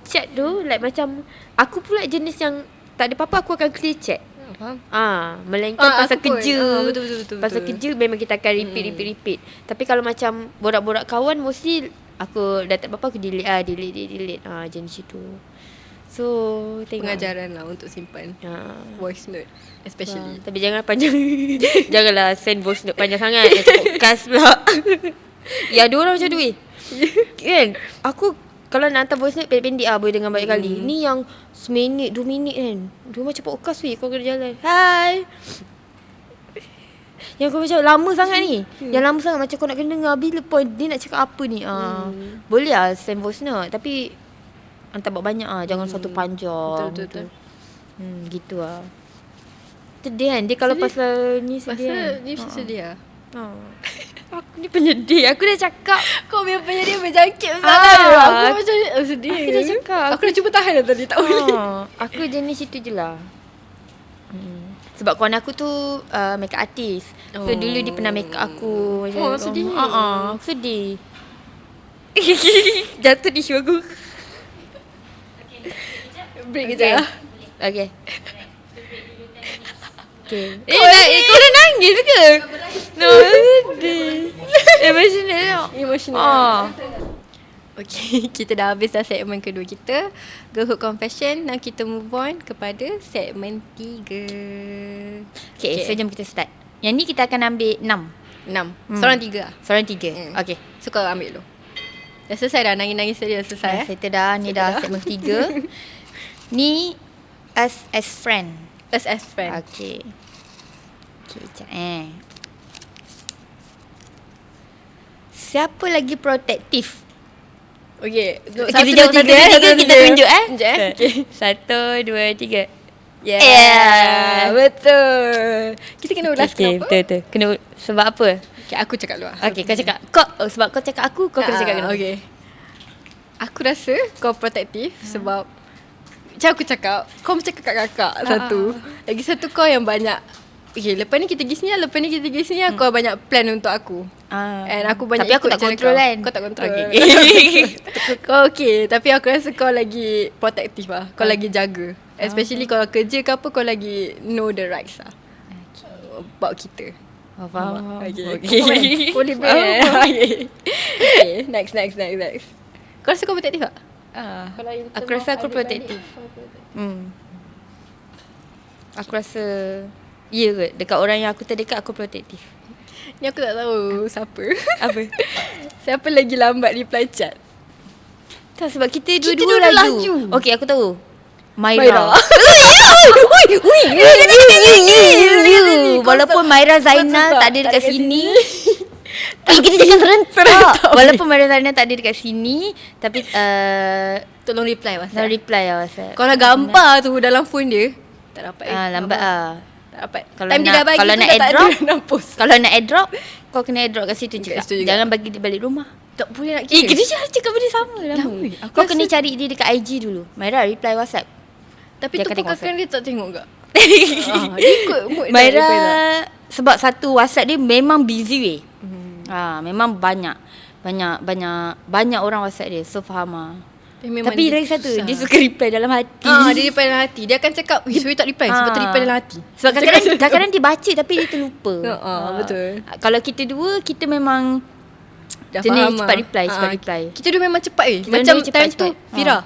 chat tu like macam aku pula jenis yang tak ada apa-apa aku akan clear chat. Faham. Melainkan pasal kerja. Betul. Pasal kerja memang kita akan repeat. Tapi kalau macam borak-borak kawan, mesti aku dah tak apa-apa aku delete. Jenis itu. So tengok. Pengajaran lah untuk simpan voice note especially. Tapi jangan panjang. Janganlah send voice note panjang sangat. Macam podcast pula. Ya ada orang macam tu kan. Aku kalau nak hantar voice note pendek-pendek boleh dengar banyak kali. Ni yang seminit 2 minit kan. Dia macam podcast kau kena jalan. Hai. Yang kau macam lama sangat ni. Yang lama sangat macam kau nak kena dengar bila point dia nak cakap apa ni. Boleh send voice note. Tapi hantar banyak jangan satu panjang. Betul. Gitu sedih kan. Dia kalau pasal ni sedih. Pasal ni sedih lah. Aku ni penyedih. Aku dah cakap. Kau punya penyedih berjangkit sangat. Aku macam sedih. Aku dah cakap. Aku dah cuba tahan tadi. Tak boleh. Aku jenis itu je lah. Sebab kawan aku tu makeup artist. So dulu dia pernah make up aku. Sedih. Aku sedih. Jatuh di syurga. Break kejap. Okay. Kau dah nangis ke? No, sedih. Emotional. Okay, kita dah habis dah segmen kedua kita, Girlhood Confession, dan kita move on kepada segmen 3. Okay, so jom kita start. Yang ni kita akan ambil 6. Seorang 3 lah. Seorang 3. Okay. So kau ambil dulu. Dah selesai dah, nangis-nangis tadi dah selesai. Settle dah. Ni dah segmen 3. Ni us as friend. Us as friend. Okay. Okay, sekejap Siapa lagi protektif? Okay, Kita jawab 3 kita tunjuk Okay. 1, 2, 3. Yeah. Betul. Kita kena ulas kenapa? Betul. Kena sebab apa? Okay, aku cakap dulu lah. Okay, kau cakap. Sebab kau cakap aku, kau kena cakap kenapa? Okay. Aku rasa kau protektif sebab macam aku cakap, kau macam kakak-kakak satu. Lagi satu kau yang banyak. Okay, lepas ni kita pergi sini lah, lepas ni kita pergi sini lah. Kau banyak plan untuk aku. And aku banyak tapi aku ikut tak cara kontrol kan? Kau tak kontrol. Okay. Kau okay, tapi aku rasa kau lagi protektif lah. Kau lagi jaga. Especially kalau kerja ke apa, kau lagi know the rights lah. About kita. Faham. Okay. Boleh okay. Next. Kau rasa kau protektif tak? Aku rasa aku protektif. Aku rasa ya ke? Dekat orang yang aku terdekat aku protektif. Ni aku tak tahu siapa. Apa? Siapa lagi lambat reply chat? Tak, sebab kita Kita dua-dua dua-dua laju. laju. Okay, aku tahu. Maira. Maira. Walaupun Maira Zainal tak ada dekat sini. Kita cakap serentak. Walaupun Maira Zainal tak ada dekat sini, tapi Tolong reply no WhatsApp. reply lah WhatsApp. Kalau nak gambar tu dalam phone dia, tak dapat. Lambat lah. Tak dapat. Kalau Time dia nak- dah bagi kalau tu nak dah tak airdrop, ada, nak post. Kalau nak airdrop, kau kena airdrop kat situ Kat juga. situ juga. Jangan bagi dia balik rumah. Tak boleh nak Kita kira. je cakap benda sama lama. Lama. Aku Kau rasa- kena cari dia dekat IG dulu. Maira reply WhatsApp. Tapi Dia tu akan pun tengok kadang dia tak tengok tak? Dia ikut mood dia, Maira reply tak? sebab satu WhatsApp dia memang busy weh. Memang banyak orang WhatsApp dia. So faham lah. Tapi dia lagi satu, susah. dia suka reply dalam hati. Dia reply dalam hati. Dia akan cakap, sorry tak reply sebab tu reply dalam hati. Sebab kadang-kadang dia baca tapi dia terlupa. Betul. Kalau kita dua, kita memang Dah jenis faham cepat lah. reply, cepat reply. Kita dua memang cepat Kita Macam dua cepat, time tu cepat. Fira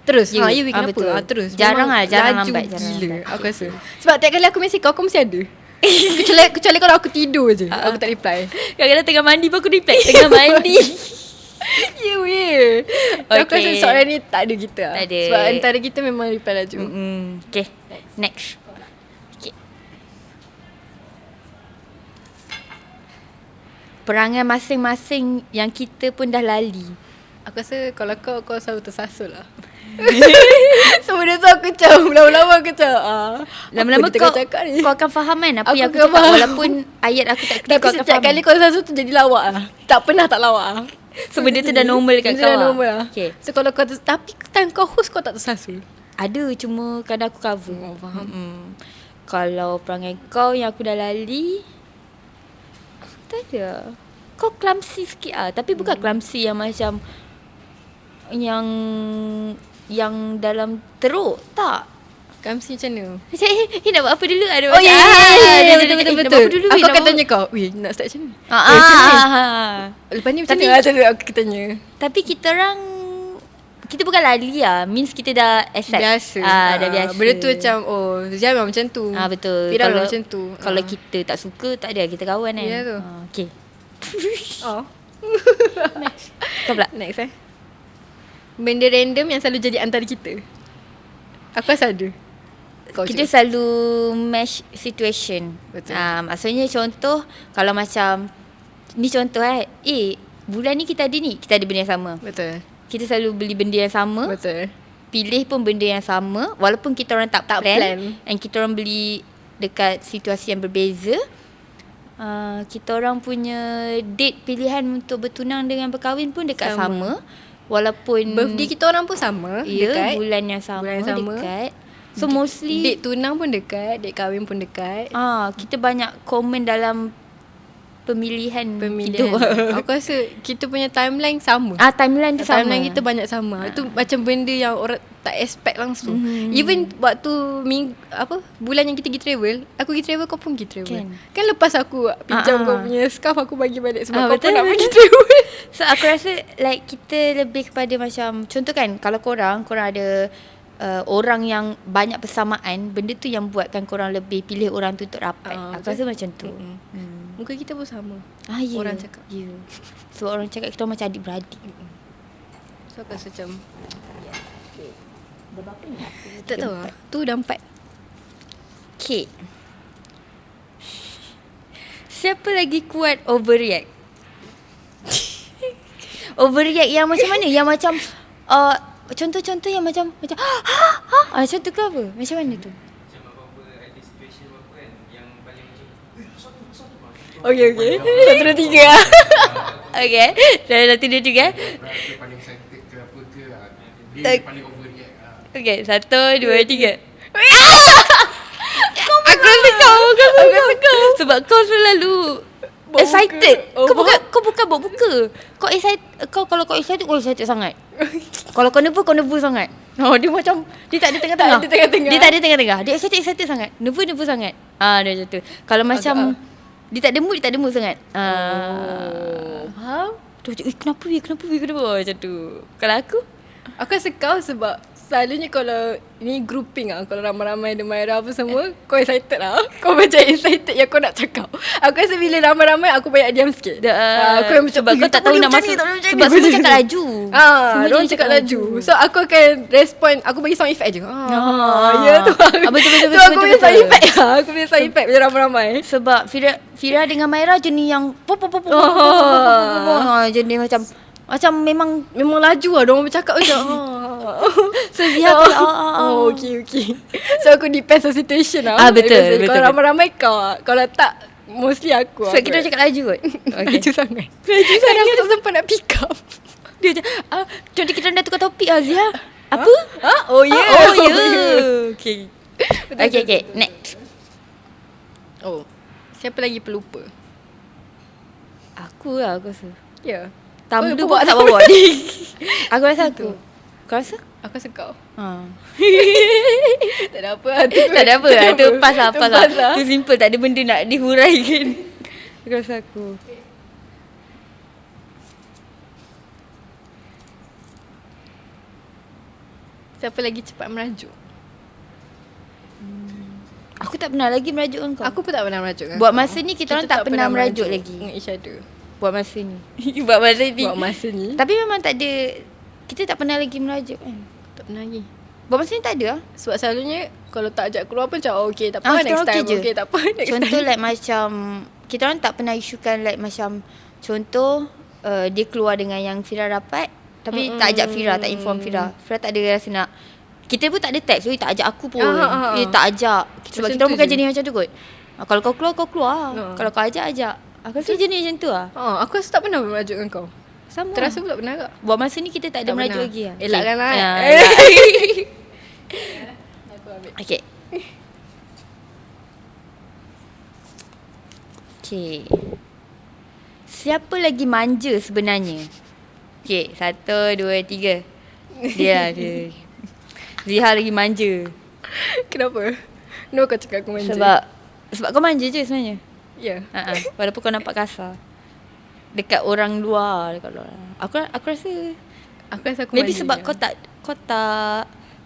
terus Ya, ya kenapa betul. terus Jarang Memang lah, jarang laju lambat, jarang gila lambat. aku rasa. Sebab tiap kali aku mesej kau mesti ada. kecuali kalau aku tidur je aku tak reply. Kadang-kadang tengah mandi pun aku reply. Tengah mandi. Ya weh. Aku rasa Okay. soalan ni tak ada kita lah. Tak ada. Sebab antara kita memang reply laju. Okay, next. Okay. Perangai masing-masing yang kita pun dah lali. Aku rasa kalau kau selalu tersasul lah. So benda tu aku macam lama-lama aku macam Lama-lama apa dia tengah cakap ni? kau akan faham kan apa Aku yang aku akan cakap. faham. Walaupun ayat aku tak clear, Tapi kau akan setiap faham. kali kau tersasul tu jadi lawak lah. Tak pernah tak lawak lah. So benda tu dah normal dekat Benda kau dah lah. normal lah. Okay. So kalau kau tapi time kau host kau tak tersasul. Ada, cuma kadang aku cover. Faham. Kalau perangai kau yang aku dah lali, tak ada. Kau clumsy sikit lah. Tapi bukan clumsy yang macam yang dalam teruk. Tak. Kamsi macam mana? Macam nak buat apa dulu? Ada Oh ya, betul. betul. Nak buat apa dulu? Aku akan tanya kau, weh nak start macam ni? Lepas ni macam Tapi- mana? Macam mana aku tanya? Tapi kita orang, kita bukan lali lah. Means kita dah accept. Biasa. Dah biasa. Benda tu macam, Zia memang macam tu. Betul. Fira memang macam tu. Kalau kita tak suka, tak ada, kita kawan kan. Ya tu. Okay. Kau pula. Next benda random yang selalu jadi antara kita. Aku rasa ada. Kau Kita cakap. selalu match situation. Betul. Maksudnya contoh, kalau macam ni contoh bulan ni kita ada benda yang sama. Betul. Kita selalu beli benda yang sama. Betul. Pilih pun benda yang sama, walaupun kita orang tak plan. And kita orang beli dekat situasi yang berbeza. Kita orang punya date pilihan untuk bertunang dengan berkahwin pun dekat sama. Walaupun Birthday kita orang pun sama. ya, Dekat. bulan yang sama, Bulan yang sama. dekat. So mostly Date tunang pun dekat. Date kahwin pun dekat. kita banyak komen dalam pemilihan Pemilihan. hidup. Aku rasa kita punya timeline sama. Timeline tu sama. Timeline kita banyak sama. Itu macam benda yang orang tak expect langsung. Even waktu bulan yang kita pergi travel, aku pergi travel, kau pun pergi travel. Kan lepas aku pinjam kau punya scarf, aku bagi balik sebab kau pun nak pergi travel. So aku rasa like kita lebih kepada macam, contoh kan, kalau korang ada orang yang banyak persamaan, benda tu yang buatkan korang lebih pilih orang tu untuk rapat. Aku rasa macam tu. Muka kita pun sama. Yeah. Orang cakap. So orang cakap kita macam adik-beradik. So aku rasa macam tak tahu lah. Tu dah 4. Okay. Siapa lagi kuat overreact? Overreact yang macam mana? Yang macam contoh-contoh yang macam macam tu ke apa? Macam mana tu? Macam apa-apa ada situasi apa kan yang paling macam satu. Okay 1, 2, 3 lah. Okay. Dah 1, 2, 3. Dia paling excited ke apa ke dia paling overreact lah. Okay, 1, 2, 3. Aku rasa kau. Sebab kau selalu excited. Kau bukan buat buka. Kau excited. Kalau kau excited sangat. Kalau kau nervous sangat. Dia macam dia tak ada tengah-tengah. Dia tak ada tengah-tengah. Dia excited sangat. Nervous sangat. Dia macam tu. Kalau macam dia tak ada mood sangat. Faham? Dia macam kenapa macam tu. Kalau aku rasa kau sebab selalunya kalau ni grouping lah, kalau ramai-ramai ada Maira apa semua, kau excited lah. Kau macam excited yang kau nak cakap. Aku rasa bila ramai-ramai aku banyak diam sikit. Aku yang macam sebab kau tak tahu nak masuk. Sebab semua cakap laju. Semua cakap laju. So aku akan respon, aku bagi sound effect je. Ya tu. Betul. So aku punya sound effect lah. Aku punya sound effect bila ramai-ramai. Sebab Fira dengan Maira jenis yang jenis macam memang laju lah. Diorang bercakap macam so Zia okay. So aku depends on situation lah. Betul. Kalau ramai-ramai kau lah. Kalau tak, mostly aku. Sebab kita cakap laju kot. Laju sangat. Kadang aku tak sempat nak pick up. Dia macam jadi kita dah tukar topik lah Zia. Apa? Oh ya. Okay. Okay, next. Siapa lagi pelupa? Aku rasa. Ya. Tumbler buat tak bawa ni. Aku rasa aku. Kau rasa? Aku rasa kau. Tak ada apa lah. Tu pas lah. Tu simple, tak ada benda nak dihuraikan. Aku rasa aku. Siapa lagi cepat merajuk? Aku tak pernah lagi merajuk dengan kau. Aku pun tak pernah merajuk dengan Buat kau. masa ni kita orang tak pernah merajuk lagi dengan each other. Buat masa ni. Buat masa ni. Tapi memang tak ada. Kita tak pernah lagi merajuk kan. Tak pernah lagi. Buat masa ni tak ada lah. Sebab selalunya kalau tak ajak keluar pun macam okay tak apa next time. Okay tak apa next time. Contoh like macam kita orang tak pernah isukan like macam contoh dia keluar dengan yang Fira rapat tapi tak ajak Fira, tak inform Fira. Fira tak ada rasa nak. Kita pun tak ada text, so dia tak ajak aku pun. Dia tak ajak. Sebab kita orang bukan jenis macam tu kot. Kalau kau keluar, kau keluar. Kalau kau ajak. Aku rasa jenis macam tu lah. Aku rasa tak pernah merajuk dengan kau. Sama. Terasa pun tak pernah kak. Buat masa ni kita tak ada merajuk lagi lah. Elakkan lah. Aku ambil. Okay. Okay. Siapa lagi manja sebenarnya? Okay, 1, 2, 3. Dia. Ziha lagi manja. Kenapa? No kau cakap aku manja. Sebab kau manja je sebenarnya. Ya. Walaupun kau nampak kasar. Dekat orang luar. Aku rasa aku maybe manja sebab je.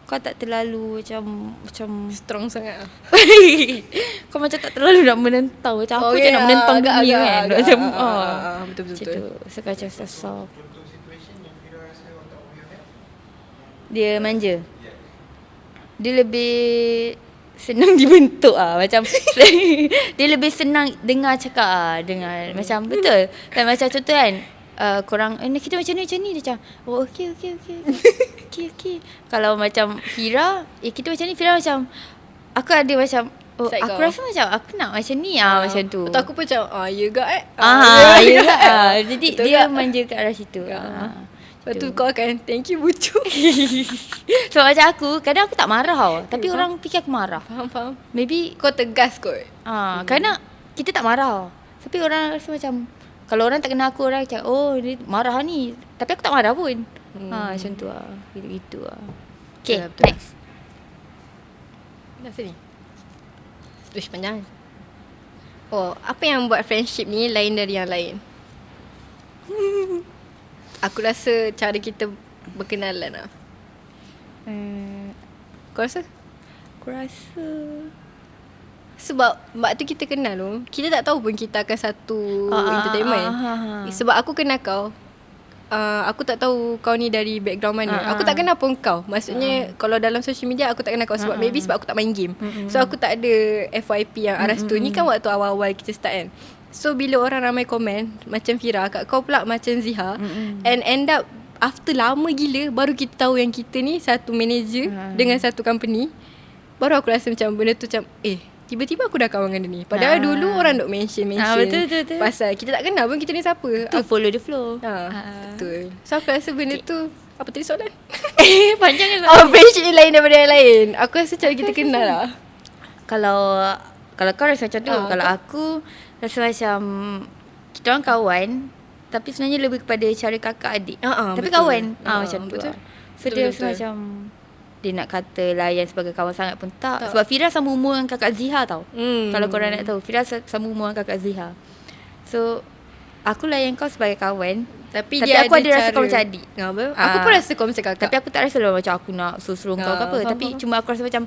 kau tak terlalu macam strong sangat. kau macam tak terlalu nak menentang. Macam aku je nak menentang dunia kan. Macam betul. So macam soft. Contoh situasi yang Fira rasa orang tak overreact. Dia manja. Dia lebih senang dibentuk macam dia lebih senang dengar cakap dengan macam betul. Dan macam contoh kan korang kita macam ni dia macam okey. Kalau macam Fira kita macam ni, Fira macam aku ada macam aku rasa macam aku nak macam ni macam tu. Atau aku pun macam ya gak jadi betul dia tak? manja kat arah situ. Lepas tu kau akan thank you bucu. So macam aku kadang aku tak marah tapi orang fikir aku marah. Faham. Maybe Kau tegas kot. kerana kita tak marah tapi orang rasa macam kalau orang tak kenal aku, orang macam dia marah ni, tapi aku tak marah pun. Macam tu lah. Gitu lah. Okay, Betul. next. Dah sini. Terus panjang. Oh, apa yang buat friendship ni lain dari yang lain? Aku rasa cara kita berkenalan lah. Kau rasa? Aku rasa Sebab waktu kita kenal tu, kita tak tahu pun kita akan satu entertainment. Sebab aku kenal kau, aku tak tahu kau ni dari background mana. Aku tak kenal pun kau. Maksudnya kalau dalam social media aku tak kenal kau sebab maybe sebab aku tak main game. So aku tak ada FYP yang arah situ. Ni kan waktu awal-awal kita start kan. So bila orang ramai komen macam Fira, kat kau pula macam Ziha, and end up after lama gila baru kita tahu yang kita ni satu manager dengan satu company. Baru aku rasa macam benda tu macam tiba-tiba aku dah kawan dengan dia ni. Padahal dulu orang duk mention betul. pasal kita tak kenal pun kita ni siapa. tu follow the flow. Betul. So aku rasa benda tu, apa tadi soalan? Panjang kan? Friendship ni lain daripada yang lain. Aku rasa cara kita kenal lah. Kalau kau rasa macam tu, kalau kau- aku rasa macam kita orang kawan tapi sebenarnya lebih kepada cara kakak adik. Tapi betul. kawan. Macam tu. Betul. Lah. So dia rasa Betul. macam dia nak kata layan sebagai kawan sangat pun tak. Sebab Fira sama umur dengan kakak Ziha tau. Kalau korang nak tahu, Fira sama umur dengan kakak Ziha. So aku layan kau sebagai kawan, Tapi aku ada rasa kau macam adik. Aku pun rasa kau macam kakak. Tapi aku tak rasa lah macam aku nak suruh kau ke apa. faham, Tapi faham. cuma aku rasa macam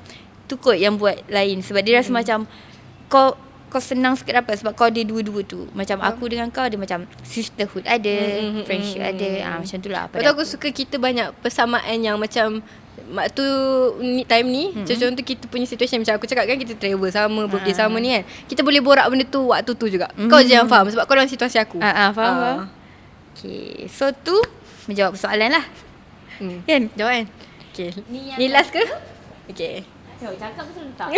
tu kot yang buat lain. Sebab dia rasa macam kau senang sikit dapat sebab kau ada dua-dua tu. Macam aku dengan kau ada macam sisterhood ada, friendship ada. Macam tu lah. Betul, aku suka kita banyak persamaan yang macam waktu time ni, contoh kita punya situation macam aku cakap kan, kita travel sama, birthday sama ni kan. Kita boleh borak benda tu waktu tu juga. Kau je yang faham sebab kau dalam situasi aku. Faham. Okay. So tu menjawab soalan lah. Kan? Jawab kan? Okay. Ni yang Ni last ke? Okay. Cakap betul tak?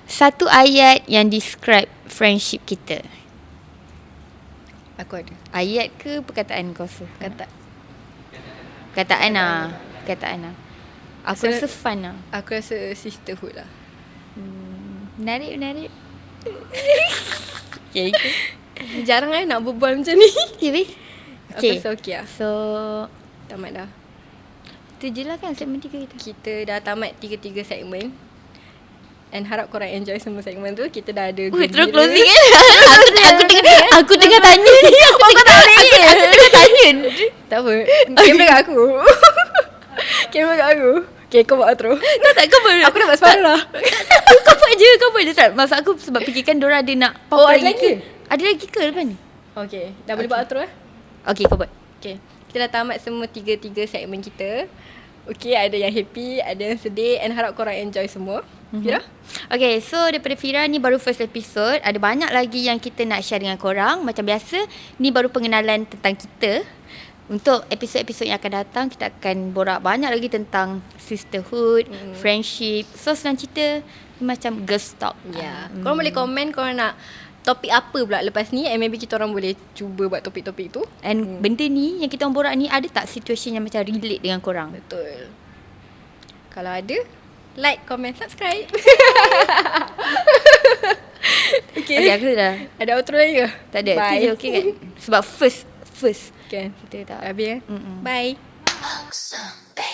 Satu ayat yang describe friendship kita. Aku ada. Ayat ke perkataan kau rasa? Kata. Perkataan lah. Aku rasa fun lah. Aku rasa sisterhood lah. Menarik. Okay. Jarang nak berbual macam ni. Okay. Aku rasa okay lah. So Tamat dah. tu je lah kan segmen 3 kita. Kita dah tamat 3 segmen. And harap korang enjoy semua segmen tu. Kita dah ada Terus closing kan? Aku tengah tanya. Kau tak boleh. Aku tengah tanya. Tak apa. Kamera kat aku. Kamera kat aku. Okay, kau buat outro. Tak kau boleh. Aku dapat suara lah. Kau buat je. Tak. Maksud aku sebab fikirkan Dora ada nak Oh, ada lagi lagi? ke? Ada lagi ke lepas ni? Okay. Dah boleh buat outro lah. Okay, kau buat. Okay. Kita dah tamat semua 3 segmen kita. Okay, ada yang happy, ada yang sedih. And harap korang enjoy semua. Fira? Okay, so daripada Fira ni baru first episode. Ada banyak lagi yang kita nak share dengan korang. Macam biasa, ni baru pengenalan tentang kita. Untuk episod-episod yang akan datang, kita akan borak banyak lagi tentang sisterhood, friendship. So senang cerita, macam girls talk. Ya. Korang boleh komen korang nak topik apa pula lepas ni. And maybe kita orang boleh cuba buat topik-topik tu. And benda ni yang kita orang borak ni, ada tak situation yang macam relate dengan korang? Betul. Kalau ada, like, comment, subscribe. Okay, aku dah. Ada outro lagi ke? Tak ada. Bye. Tu je okay kan? Sebab first. Kan? Kita tak. Habis kan? Bye. Awesome, baby.